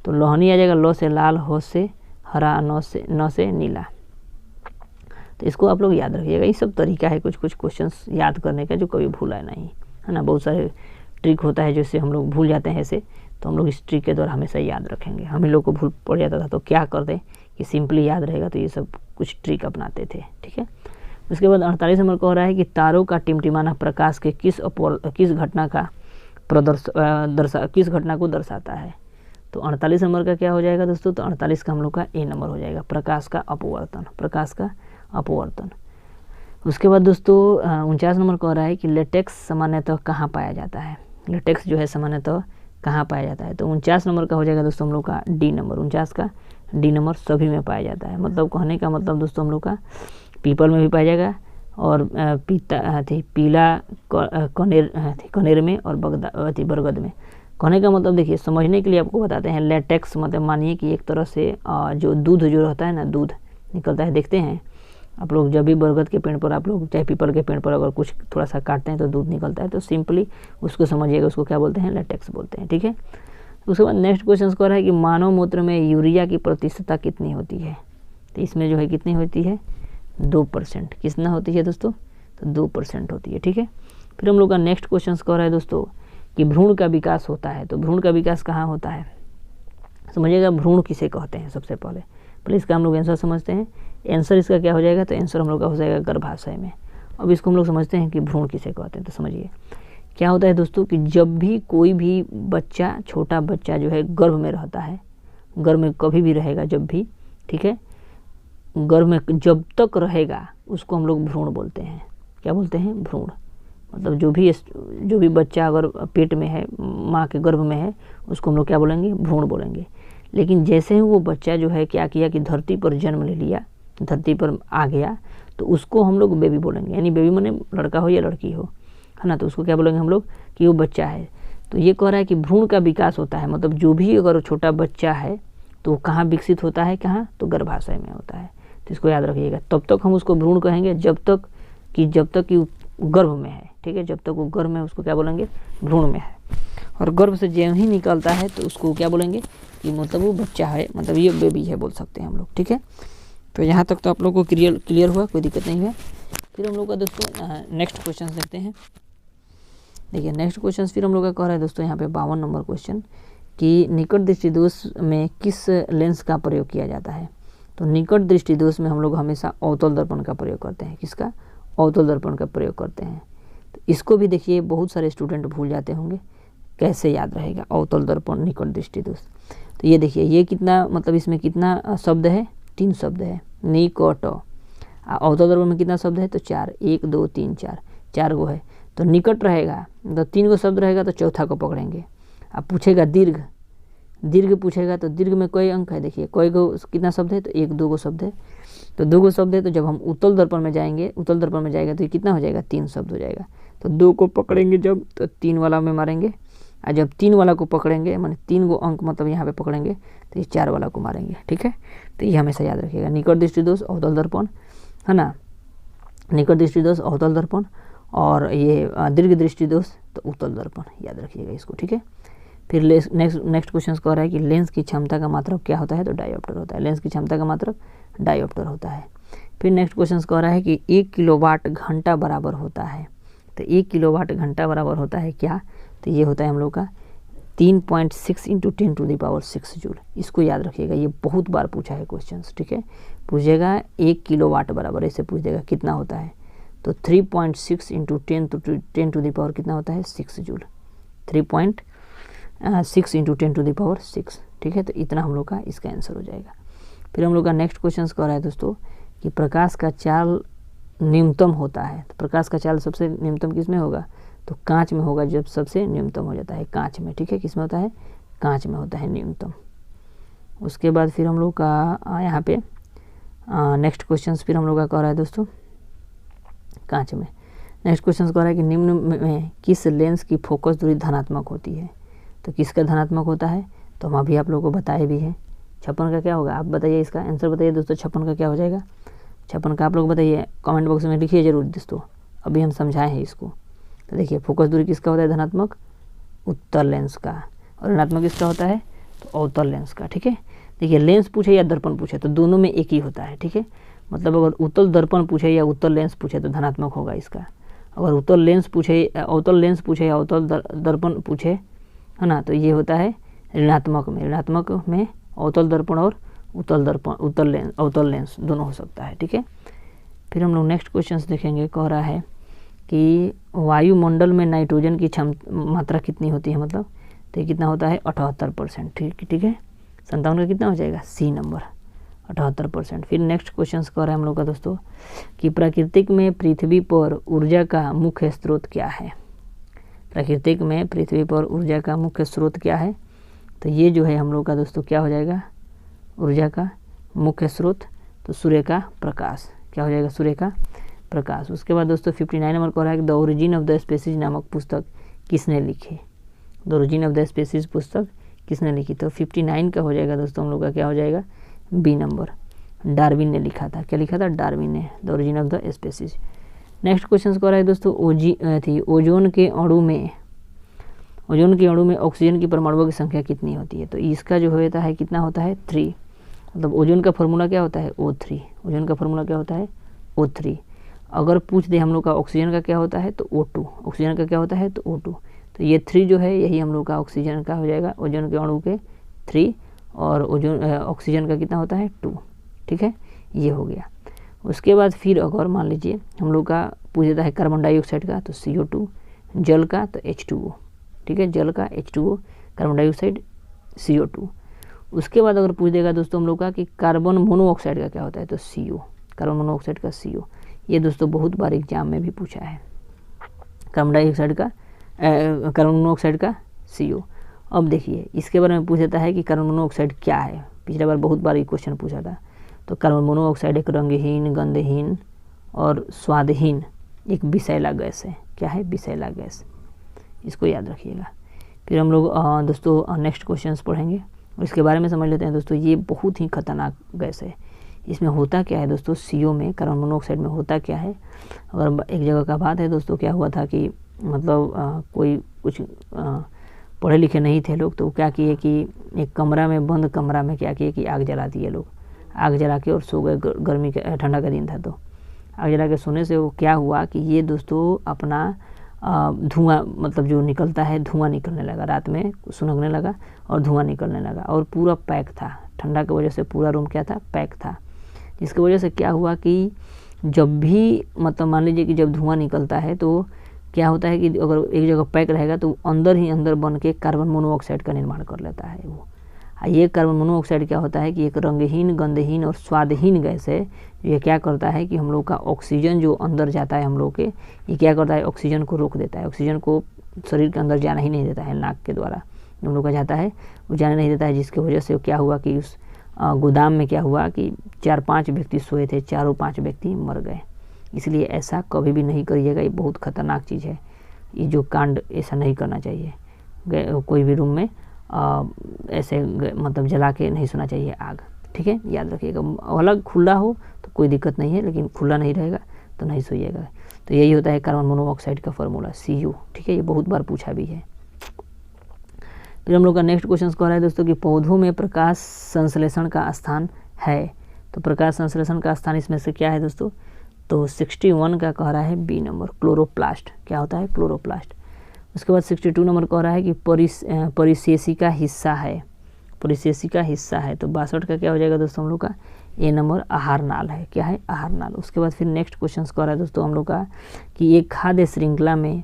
तो लोहनी आ जाएगा, लो से लाल, हो से हरा, न से नीला। तो इसको आप लोग याद रखिएगा। ये सब तरीका है कुछ कुछ क्वेश्चंस याद करने का जो कभी भूला नहीं है ना। बहुत सारे ट्रिक होता है जिससे हम लोग भूल जाते हैं ऐसे, तो हम लोग इस ट्रिक के द्वारा हमेशा याद रखेंगे। हम लोग को भूल पड़ जाता था तो क्या कर दें कि सिंपली याद रहेगा, तो ये सब कुछ ट्रिक अपनाते थे, ठीक है। उसके बाद 48 नंबर कह रहा है कि तारों का टिमटिमाना प्रकाश के किस घटना का किस घटना को दर्शाता है। तो 48 नंबर का क्या हो जाएगा दोस्तों, तो 48 का हम लोग का ए नंबर हो जाएगा, प्रकाश का अपवर्तन, प्रकाश का अपवर्तन। उसके बाद दोस्तों 49 नंबर कह रहा है कि लेटेक्स सामान्यतः कहाँ पाया जाता है। लेटेक्स जो है सामान्यतः कहाँ पाया जाता है। तो 49 नंबर का हो जाएगा दोस्तों हम लोग का डी नंबर। 49 का डी नंबर सभी में पाया जाता है। मतलब कहने का मतलब दोस्तों हम लोग का पीपल में भी पाया जाएगा, और पीला कनेर में, और बरगद में। कहने का मतलब देखिए, समझने के लिए आपको बताते हैं। लेटेक्स मतलब मानिए कि एक तरह से जो दूध जो रहता है ना, दूध निकलता है, देखते हैं आप लोग जब भी बरगद के पेड़ पर, आप लोग चाहे पीपल के पेड़ पर अगर कुछ थोड़ा सा काटते हैं तो दूध निकलता है, तो सिंपली उसको समझिएगा, उसको क्या बोलते हैं, लेटेक्स बोलते हैं, ठीक है। उसके बाद नेक्स्ट क्वेश्चन कह रहा है कि मानव मूत्र में यूरिया की प्रतिशतता कितनी होती है। तो इसमें जो है कितनी होती है, 2%। कितना होती है दोस्तों, तो 2% होती है, ठीक है। फिर हम लोग का नेक्स्ट क्वेश्चन कह रहा है दोस्तों कि भ्रूण का विकास होता है। तो भ्रूण का विकास कहाँ होता है, समझिएगा। भ्रूण किसे कहते हैं, सबसे पहले इसका हम लोग आंसर समझते हैं। आंसर इसका क्या हो जाएगा, तो आंसर हम लोग का हो जाएगा गर्भाशय में। अब इसको हम लोग समझते हैं कि भ्रूण किसे कहते हैं। तो समझिए क्या होता है दोस्तों कि जब भी कोई भी बच्चा, छोटा बच्चा जो है गर्भ में रहता है, गर्भ में कभी भी रहेगा जब भी, ठीक है, गर्भ में जब तक रहेगा उसको हम लोग भ्रूण बोलते हैं। क्या बोलते हैं, भ्रूण। मतलब जो भी बच्चा अगर पेट में है, माँ के गर्भ में है, उसको हम लोग क्या बोलेंगे, भ्रूण बोलेंगे। लेकिन जैसे ही वो बच्चा जो है क्या किया कि धरती पर जन्म ले लिया, धरती पर आ गया, तो उसको हम लोग बेबी बोलेंगे। यानी बेबी माने लड़का हो या लड़की हो, है ना। तो उसको क्या बोलेंगे हम लोग कि वो बच्चा है। तो ये कह रहा है कि भ्रूण का विकास होता है, मतलब जो भी अगर छोटा बच्चा है तो वो कहाँ विकसित होता है, कहाँ, तो गर्भाशय में होता है। तो इसको याद रखिएगा। तब तक हम उसको भ्रूण कहेंगे जब तक कि गर्भ में है, ठीक है। जब तक वो गर्भ में है उसको क्या बोलेंगे, भ्रूण में है। और गर्भ से जब ही निकलता है तो उसको क्या बोलेंगे कि मतलब वो बच्चा है, मतलब ये बेबी है बोल सकते हैं हम लोग, ठीक है। तो यहाँ तक तो आप लोग को क्लियर हुआ, कोई दिक्कत नहीं है। फिर हम लोग का दोस्तों नेक्स्ट क्वेश्चन देखते हैं। देखिए नेक्स्ट क्वेश्चन फिर हम लोग का कह रहा है दोस्तों यहाँ पे 52 नंबर क्वेश्चन कि निकट दृष्टिदोष में किस लेंस का प्रयोग किया जाता है। तो निकट दृष्टिदोष में हम लोग हमेशा अवतल दर्पण का प्रयोग करते हैं। किसका, अवतल दर्पण का प्रयोग करते हैं। तो इसको भी देखिए बहुत सारे स्टूडेंट भूल जाते होंगे, कैसे याद रहेगा अवतल दर्पण निकट दृष्टिदोष। तो ये देखिए ये कितना, मतलब इसमें कितना शब्द है, 3 शब्द है, निकट। अवतल दर्पण में कितना शब्द है, तो 4, 1 2 3 4 गो है। तो निकट रहेगा तो 3 गो शब्द रहेगा, तो चौथा को पकड़ेंगे। अब पूछेगा दीर्घ पूछेगा, तो दीर्घ में कोई अंक है, देखिए कोई गो कितना शब्द है, तो 1 2 गो शब्द है। तो 2 गो शब्द है, तो जब हम उत्तल दर्पण में जाएंगे, तो ये कितना हो जाएगा, 3 शब्द हो जाएगा। तो 2 को पकड़ेंगे जब, तो 3 वाला में मारेंगे, और जब 3 वाला को पकड़ेंगे, माने 3 गो अंक मतलब यहाँ पे पकड़ेंगे, तो ये 4 वाला को मारेंगे, ठीक है। तो ये हमेशा याद रखिएगा, निकट दृष्टिदोष अवतल दर्पण, है ना, निकट दृष्टिदोष अवतल दर्पण, और ये दीर्घ दृष्टिदोष तो उत्तल दर्पण, याद रखिएगा इसको, ठीक है। फिर नेक्स्ट क्वेश्चन कह रहा है कि लेंस की क्षमता का मात्रक क्या होता है, तो डायोप्टर होता है। लेंस की क्षमता का मात्रक डायोप्टर होता है। फिर नेक्स्ट क्वेश्चन कह रहा है कि 1 किलोवाट घंटा बराबर होता है, तो 1 किलोवाट घंटा बराबर होता है क्या, तो ये होता है हम लोग का 3.6 इंटू 10⁻6 जूल। इसको याद रखिएगा, ये बहुत बार पूछा है क्वेश्चन, ठीक है। पूछेगा 1 किलोवाट बराबर, ऐसे पूछ देगा कितना होता है, तो 3.6 इंटू 10 कितना होता है 6 जूल, 3.6 इंटू 10⁻6, ठीक है। तो इतना हम लोग का इसका आंसर हो जाएगा। फिर हम लोग का नेक्स्ट क्वेश्चन कह रहा है दोस्तों कि प्रकाश का चाल न्यूनतम होता है, तो प्रकाश का चाल सबसे न्यूनतम किस में होगा, तो कांच में होगा, जब सबसे न्यूनतम हो जाता है कांच में, ठीक है। किस में होता है, कांच में होता है न्यूनतम। उसके बाद फिर हम लोग का यहाँ पे नेक्स्ट क्वेश्चन फिर हम लोग का कह रहा है दोस्तों कांच में। नेक्स्ट क्वेश्चन कह रहा है कि निम्न में किस लेंस की फोकस दूरी धनात्मक होती है, तो किसका धनात्मक होता है, तो हम अभी आप लोगों को बताए भी हैं। 56 का क्या होगा, आप बताइए, इसका आंसर बताइए दोस्तों। 56 का क्या हो जाएगा, 56 का आप लोग बताइए, कमेंट बॉक्स में लिखिए जरूर दोस्तों, अभी हम समझाए हैं इसको। तो देखिए फोकस दूरी किसका होता है धनात्मक, उत्तल लेंस का, और ऋणात्मक किसका होता है, तो अवतल लेंस का, ठीक है। देखिए लेंस पूछे या दर्पण पूछे तो दोनों में एक ही होता है, ठीक है। मतलब अगर उत्तल दर्पण पूछे या उत्तल लेंस पूछे तो धनात्मक होगा इसका। अगर उत्तल लेंस पूछे, अवतल लेंस पूछे या अवतल दर्पण पूछे, है ना, तो ये होता है ऋणात्मक में। ऋणात्मक में अवतल दर्पण और उत्तल दर्पण, अवतल लेंस दोनों हो सकता है, ठीक है। फिर हम लोग नेक्स्ट क्वेश्चन देखेंगे, कह रहा है कि वायुमंडल में नाइट्रोजन की मात्रा कितनी होती है, मतलब तो ये कितना होता है 78%, ठीक है। 57 का कितना हो जाएगा, सी नंबर 78%। फिर नेक्स्ट क्वेश्चन कह रहा है हम लोग का दोस्तों कि प्राकृतिक में पृथ्वी पर ऊर्जा का मुख्य स्रोत क्या है। प्राकृतिक में पृथ्वी पर ऊर्जा का मुख्य स्रोत क्या है, तो ये जो है हम लोग का दोस्तों क्या हो जाएगा, ऊर्जा का मुख्य स्रोत, तो सूर्य का प्रकाश। क्या हो जाएगा, सूर्य का प्रकाश। उसके बाद दोस्तों 59 नंबर कह रहा है कि the origin of the species नामक पुस्तक किसने लिखी। The origin of the species पुस्तक किसने लिखी, तो 59 का हो जाएगा दोस्तों हम लोग का क्या हो जाएगा, बी नंबर, डार्विन ने लिखा था। क्या लिखा था, डार्विन ने, the origin of the species. Next question कह रहा है दोस्तों ओजोन के अणु में ऑक्सीजन की परमाणुओं की संख्या कितनी होती है, तो इसका जो होता है कितना होता है 3। मतलब ओजोन का फॉर्मूला क्या होता है O3, ओजोन का फॉर्मूला क्या होता है O3। अगर पूछ दे हम लोग का ऑक्सीजन का क्या होता है तो O2, ऑक्सीजन का क्या होता है तो O2, तो ये 3 जो है यही हम लोग का ऑक्सीजन का हो जाएगा, ओजोन के अणु के 3 और ऑक्सीजन का कितना होता है 2, ठीक है, ये हो गया। उसके बाद फिर अगर मान लीजिए हम लोग का पूछ देता है कार्बन डाइऑक्साइड का तो CO2, जल का तो H2O, ठीक है, जल का H2O, कार्बन डाइऑक्साइड CO2। उसके बाद अगर पूछ देगा दोस्तों हम लोग का कि कार्बन मोनोऑक्साइड का क्या होता है तो CO, कार्बन मोनोऑक्साइड का CO। ये दोस्तों बहुत बार एग्जाम में भी पूछा है, कार्बन डाइऑक्साइड का कार्बन मोनोऑक्साइड का CO। अब देखिए इसके बारे में पूछ देता है कि कार्बन मोनोऑक्साइड क्या है, पिछले बार बहुत बार ये क्वेश्चन पूछा था। तो कार्बन मोनोऑक्साइड एक रंगहीन, गंधहीन और स्वादहीन एक विषैला गैस है। क्या है, विषैला गैस, इसको याद रखिएगा। फिर हम लोग दोस्तों नेक्स्ट क्वेश्चंस पढ़ेंगे और इसके बारे में समझ लेते हैं दोस्तों। ये बहुत ही खतरनाक गैस है। इसमें होता क्या है दोस्तों, CO में, कार्बन मोनोऑक्साइड में होता क्या है। अगर एक जगह का बात है दोस्तों, क्या हुआ था कि मतलब कोई कुछ पढ़े लिखे नहीं थे लोग, तो क्या किए कि एक कमरा में, बंद कमरा में क्या किए कि आग जला दिए लोग, आग जला के और सो गए। गर्मी का, ठंडा का दिन था तो आग जला के सोने से वो क्या हुआ कि ये दोस्तों अपना धुआं, मतलब जो निकलता है धुआं निकलने लगा, रात में सुनगने लगा और धुआं निकलने लगा और पूरा पैक था। ठंडा की वजह से पूरा रूम क्या था, पैक था। जिसकी वजह से क्या हुआ कि जब भी मतलब मान लीजिए कि जब धुआं निकलता है तो क्या होता है कि अगर एक जगह पैक रहेगा तो अंदर ही अंदर बन के कार्बन मोनोऑक्साइड का निर्माण कर लेता है वो। ये कार्बन मोनोऑक्साइड क्या होता है कि एक रंगहीन, गंधहीन और स्वादहीन गैस है। ये क्या करता है कि हम लोग का ऑक्सीजन जो अंदर जाता है हम लोग के, ये क्या करता है, ऑक्सीजन को रोक देता है। ऑक्सीजन को शरीर के अंदर जाना ही नहीं देता है, नाक के द्वारा हम लोग का जाता है वो जाने नहीं देता है। जिसकी वजह से क्या हुआ कि उस गोदाम में क्या हुआ कि 4-5 व्यक्ति सोए थे, चारों 5 व्यक्ति मर गए। इसलिए ऐसा कभी भी नहीं करिएगा, ये बहुत खतरनाक चीज़ है। ये जो कांड ऐसा नहीं करना चाहिए, कोई भी रूम में ऐसे मतलब जला के नहीं सोना चाहिए आग, ठीक है, याद रखिएगा। अलग खुला हो तो कोई दिक्कत नहीं है, लेकिन खुला नहीं रहेगा तो नहीं सोइएगा। तो यही होता है कार्बन मोनोऑक्साइड का फॉर्मूला CO, ठीक है, ये बहुत बार पूछा भी है। फिर हम लोग का नेक्स्ट क्वेश्चन कह रहा है दोस्तों कि पौधों में प्रकाश संश्लेषण का स्थान है। तो प्रकाश संश्लेषण का स्थान इसमें से क्या है दोस्तों, तो 61 का कह रहा है बी नंबर, क्लोरोप्लास्ट। क्या होता है, क्लोरोप्लास्ट। उसके बाद 62 नंबर कह रहा है कि परिशेषी का हिस्सा है, परिशेषी का हिस्सा है। तो 62 का क्या हो जाएगा दोस्तों हम लोग का ए नंबर, आहार नाल है। क्या है, आहार नाल। उसके बाद फिर नेक्स्ट क्वेश्चन कह रहा है दोस्तों हम लोग का कि एक खाद्य श्रृंखला में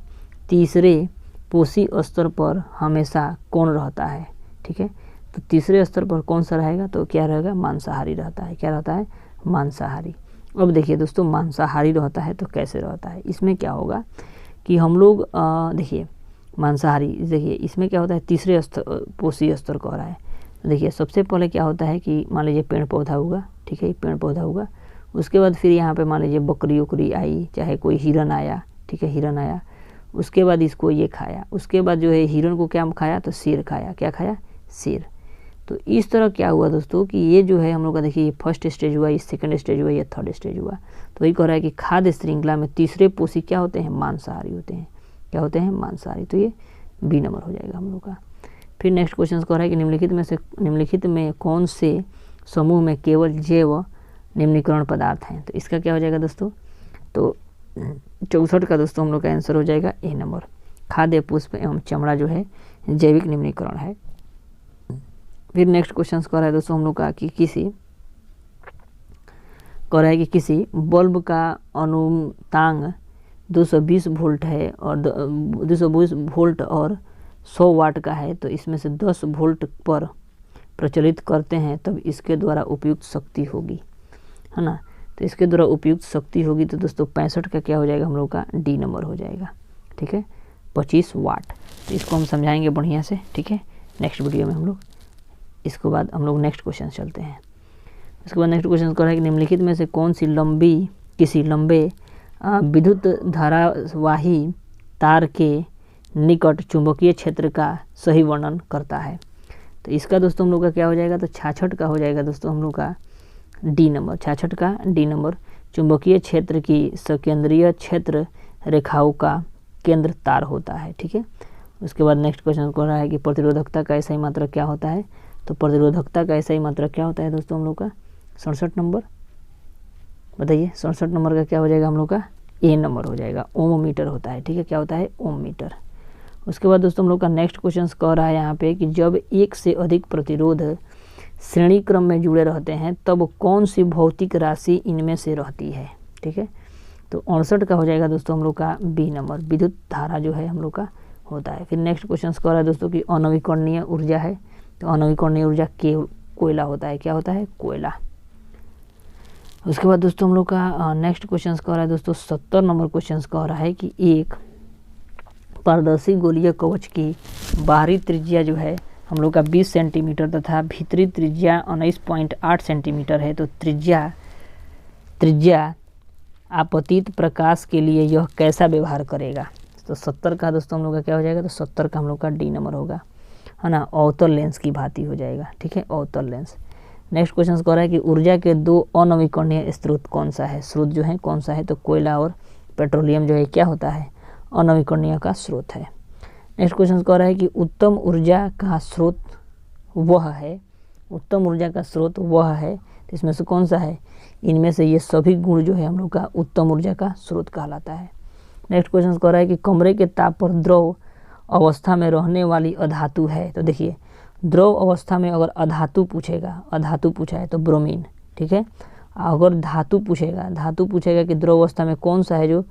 तीसरे पोषी स्तर पर हमेशा कौन रहता है। ठीक है, तो तीसरे स्तर पर कौन सा रहेगा, तो क्या रहेगा, मांसाहारी रहता है। क्या रहता है, मांसाहारी। अब देखिए दोस्तों, मांसाहारी रहता है तो कैसे रहता है, इसमें क्या होगा कि हम लोग देखिए मांसाहारी, देखिए इसमें क्या होता है, तीसरे स्तर पोषी स्तर कह रहा है। तो देखिए सबसे पहले क्या होता है कि मान लीजिए पेड़ पौधा होगा, ठीक है, पेड़ पौधा होगा। उसके बाद फिर यहाँ पे मान लीजिए बकरी उकरी आई, चाहे कोई हिरन आया, ठीक है, हिरन आया। उसके बाद इसको ये खाया, उसके बाद जो है हिरन को क्या खाया, तो शेर खाया। क्या खाया, शेर। तो इस तरह क्या हुआ दोस्तों कि ये जो है हम लोग का देखिए ये फर्स्ट स्टेज हुआ, ये सेकंड स्टेज हुआ, ये थर्ड स्टेज हुआ। तो वही कह रहा है कि खाद्य श्रृंखला में तीसरे पोषी क्या होते हैं, मांसाहारी होते हैं। क्या होते हैं, मांसाहारी। तो ये बी नंबर हो जाएगा हम लोग का। फिर नेक्स्ट क्वेश्चन कह रहा है कि निम्नलिखित में कौन से समूह में केवल जैव निम्नीकरण पदार्थ हैं। तो इसका क्या हो जाएगा दोस्तों, तो 64 का दोस्तों हम लोग का आंसर हो जाएगा ए नंबर, खाद्य पुष्प एवं चमड़ा जो है जैविक निम्नीकरण है। फिर नेक्स्ट क्वेश्चन कह रहा है दोस्तों हम लोग का कि किसी बल्ब का अनुतांग 220 वोल्ट है और 220 वोल्ट और 100 वाट का है। तो इसमें से 10 वोल्ट पर प्रचलित करते हैं तब इसके द्वारा उपयुक्त शक्ति होगी, है ना। तो इसके द्वारा उपयुक्त शक्ति होगी तो दोस्तों 65 का क्या हो जाएगा हम लोग का, डी नंबर हो जाएगा। ठीक है, 25 वाट। तो इसको हम समझाएंगे बढ़िया से, ठीक है, नेक्स्ट वीडियो में हम लोग। इसके बाद हम लोग नेक्स्ट क्वेश्चन चलते हैं। इसके बाद नेक्स्ट क्वेश्चन कह रहा है कि निम्नलिखित में से कौन सी किसी लंबे विद्युत धारावाही तार के निकट चुंबकीय क्षेत्र का सही वर्णन करता है। तो इसका दोस्तों हम लोग का क्या हो जाएगा, तो 66 का हो जाएगा दोस्तों हम लोग का डी नंबर, 66 का डी नंबर। चुंबकीय क्षेत्र की सकेंद्रीय क्षेत्र रेखाओं का केंद्र तार होता है। ठीक है, उसके बाद नेक्स्ट क्वेश्चन कह रहा है कि प्रतिरोधकता का ऐसा ही मात्रक क्या होता है। तो प्रतिरोधकता का ऐसा ही मात्रक क्या होता है दोस्तों हम लोग का, 67 नंबर। बताइए 67 नंबर का क्या हो जाएगा हम लोग का, ए नंबर हो जाएगा, ओम मीटर होता है। ठीक है, क्या होता है, ओम मीटर। उसके बाद दोस्तों हम लोग का नेक्स्ट क्वेश्चन कह रहा है यहाँ पे कि जब एक से अधिक प्रतिरोध श्रेणी क्रम में जुड़े रहते हैं तब कौन सी भौतिक राशि इनमें से रहती है। ठीक है, तो 68 का हो जाएगा दोस्तों हम लोग का बी नंबर, विद्युत धारा जो है हम लोग का होता है। फिर नेक्स्ट क्वेश्चन कह रहा है दोस्तों कि अनवीकरणीय ऊर्जा है। तो अनवीकरणीय ऊर्जा कोयला होता है। क्या होता है, कोयला। उसके बाद दोस्तों हम लोग का नेक्स्ट क्वेश्चन कह रहा है दोस्तों 70 नंबर क्वेश्चन कह रहा है कि एक पारदर्शी गोलीय कवच की बाहरी त्रिज्या जो है हम लोग का 20 सेंटीमीटर तथा भीतरी त्रिज्या 19.8 सेंटीमीटर है। तो त्रिज्या आपतित प्रकाश के लिए यह कैसा व्यवहार करेगा। तो 70 का दोस्तों हम लोग का क्या हो जाएगा, तो 70 का हम लोग का डी नंबर होगा, है ना, अवतल लेंस की भांति हो जाएगा। ठीक है, अवतल लेंस। नेक्स्ट क्वेश्चन कह रहा है कि ऊर्जा के दो अनवीकरणीय स्रोत कौन सा है। स्रोत जो है कौन सा है, तो कोयला और पेट्रोलियम जो है क्या होता है, अनवीकरणीय का स्रोत है। नेक्स्ट क्वेश्चन कह रहा है कि उत्तम ऊर्जा का स्रोत वह है, उत्तम ऊर्जा का स्रोत वह है, तो इसमें से कौन सा है, इनमें से ये सभी गुण जो है हम लोग का उत्तम ऊर्जा का स्रोत कहलाता है। नेक्स्ट क्वेश्चन कह रहा है कि कमरे के ताप पर द्रव अवस्था में रहने वाली अधातु है। तो देखिए द्रव अवस्था में अगर अधातु पूछा है तो ब्रोमीन। ठीक है, अगर धातु पूछेगा कि द्रव अवस्था में कौन सा है, जो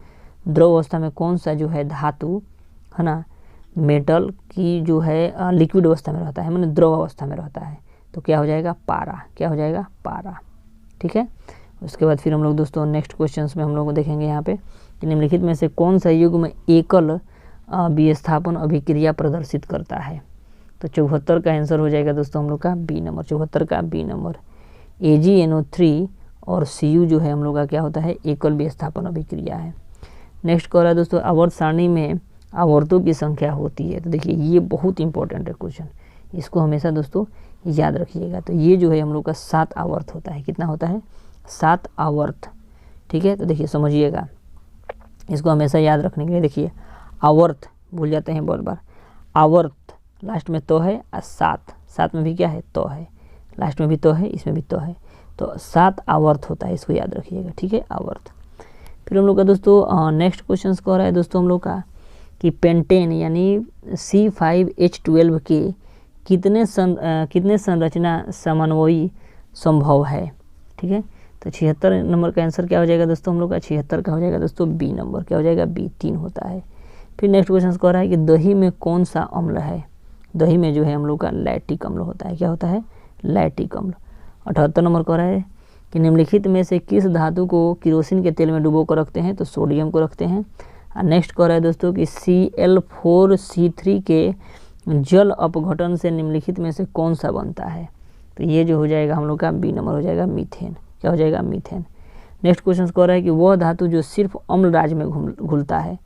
द्रव अवस्था में कौन सा जो है धातु, है ना, मेटल की जो है लिक्विड अवस्था में रहता है, मतलब द्रव अवस्था में रहता है, तो क्या हो जाएगा, पारा। क्या हो जाएगा, पारा। ठीक है, उसके बाद फिर हम लोग दोस्तों नेक्स्ट क्वेश्चंस में हम लोग देखेंगे यहाँ पे कि निम्नलिखित में से कौन सा युग्म एकल विस्थापन अभिक्रिया प्रदर्शित करता है। तो 74 का आंसर हो जाएगा दोस्तों हम लोग का बी नंबर, 74 का बी नंबर। AgNO3 और Cu जो है हम लोग का क्या होता है, एकल विस्थापन अभिक्रिया है। नेक्स्ट कह रहा है दोस्तों आवर्त सारणी में आवर्तों की संख्या होती है। तो देखिए ये बहुत इंपॉर्टेंट है क्वेश्चन, इसको हमेशा दोस्तों याद रखिएगा। तो ये जो है हम लोग का 7 आवर्त होता है। कितना होता है, 7 आवर्त। ठीक है, तो देखिए समझिएगा, इसको हमेशा याद रखने के लिए देखिए आवर्त भूल जाते हैं बहुत बार, आवर्त लास्ट में तो है, और सात में भी क्या है, तो है, लास्ट में भी तो है, इसमें भी तो है, तो 7 आवर्त होता है, इसको याद रखिएगा, ठीक है, आवर्त। फिर हम लोग का दोस्तों नेक्स्ट क्वेश्चन को रहा है दोस्तों हम लोग का कि पेंटेन यानी C5H12 के कितने संरचना समन्वयी संभव है, ठीक है। तो 76 नंबर का आंसर क्या हो जाएगा दोस्तों हम लोग का, 76 का हो जाएगा दोस्तों बी नंबर, क्या हो जाएगा, बी, 3 होता है। फिर नेक्स्ट क्वेश्चन कह रहा है कि दही में कौन सा अम्ल है, दही में जो है हम लोग का लैक्टिक अम्ल होता है, क्या होता है, लैक्टिक अम्ल। 78 नंबर कह रहा है कि निम्नलिखित में से किस धातु को किरोसिन के तेल में डुबो कर रखते हैं, तो सोडियम को रखते हैं। और नेक्स्ट कह रहा है दोस्तों कि Cl4C3 के जल अपघटन से निम्नलिखित में से कौन सा बनता है, तो ये जो हो जाएगा हम लोग का बी नंबर हो जाएगा, मीथेन, क्या हो जाएगा, मीथेन। नेक्स्ट क्वेश्चन कह रहा है कि वह धातु जो सिर्फ अम्ल राज में घुलता है,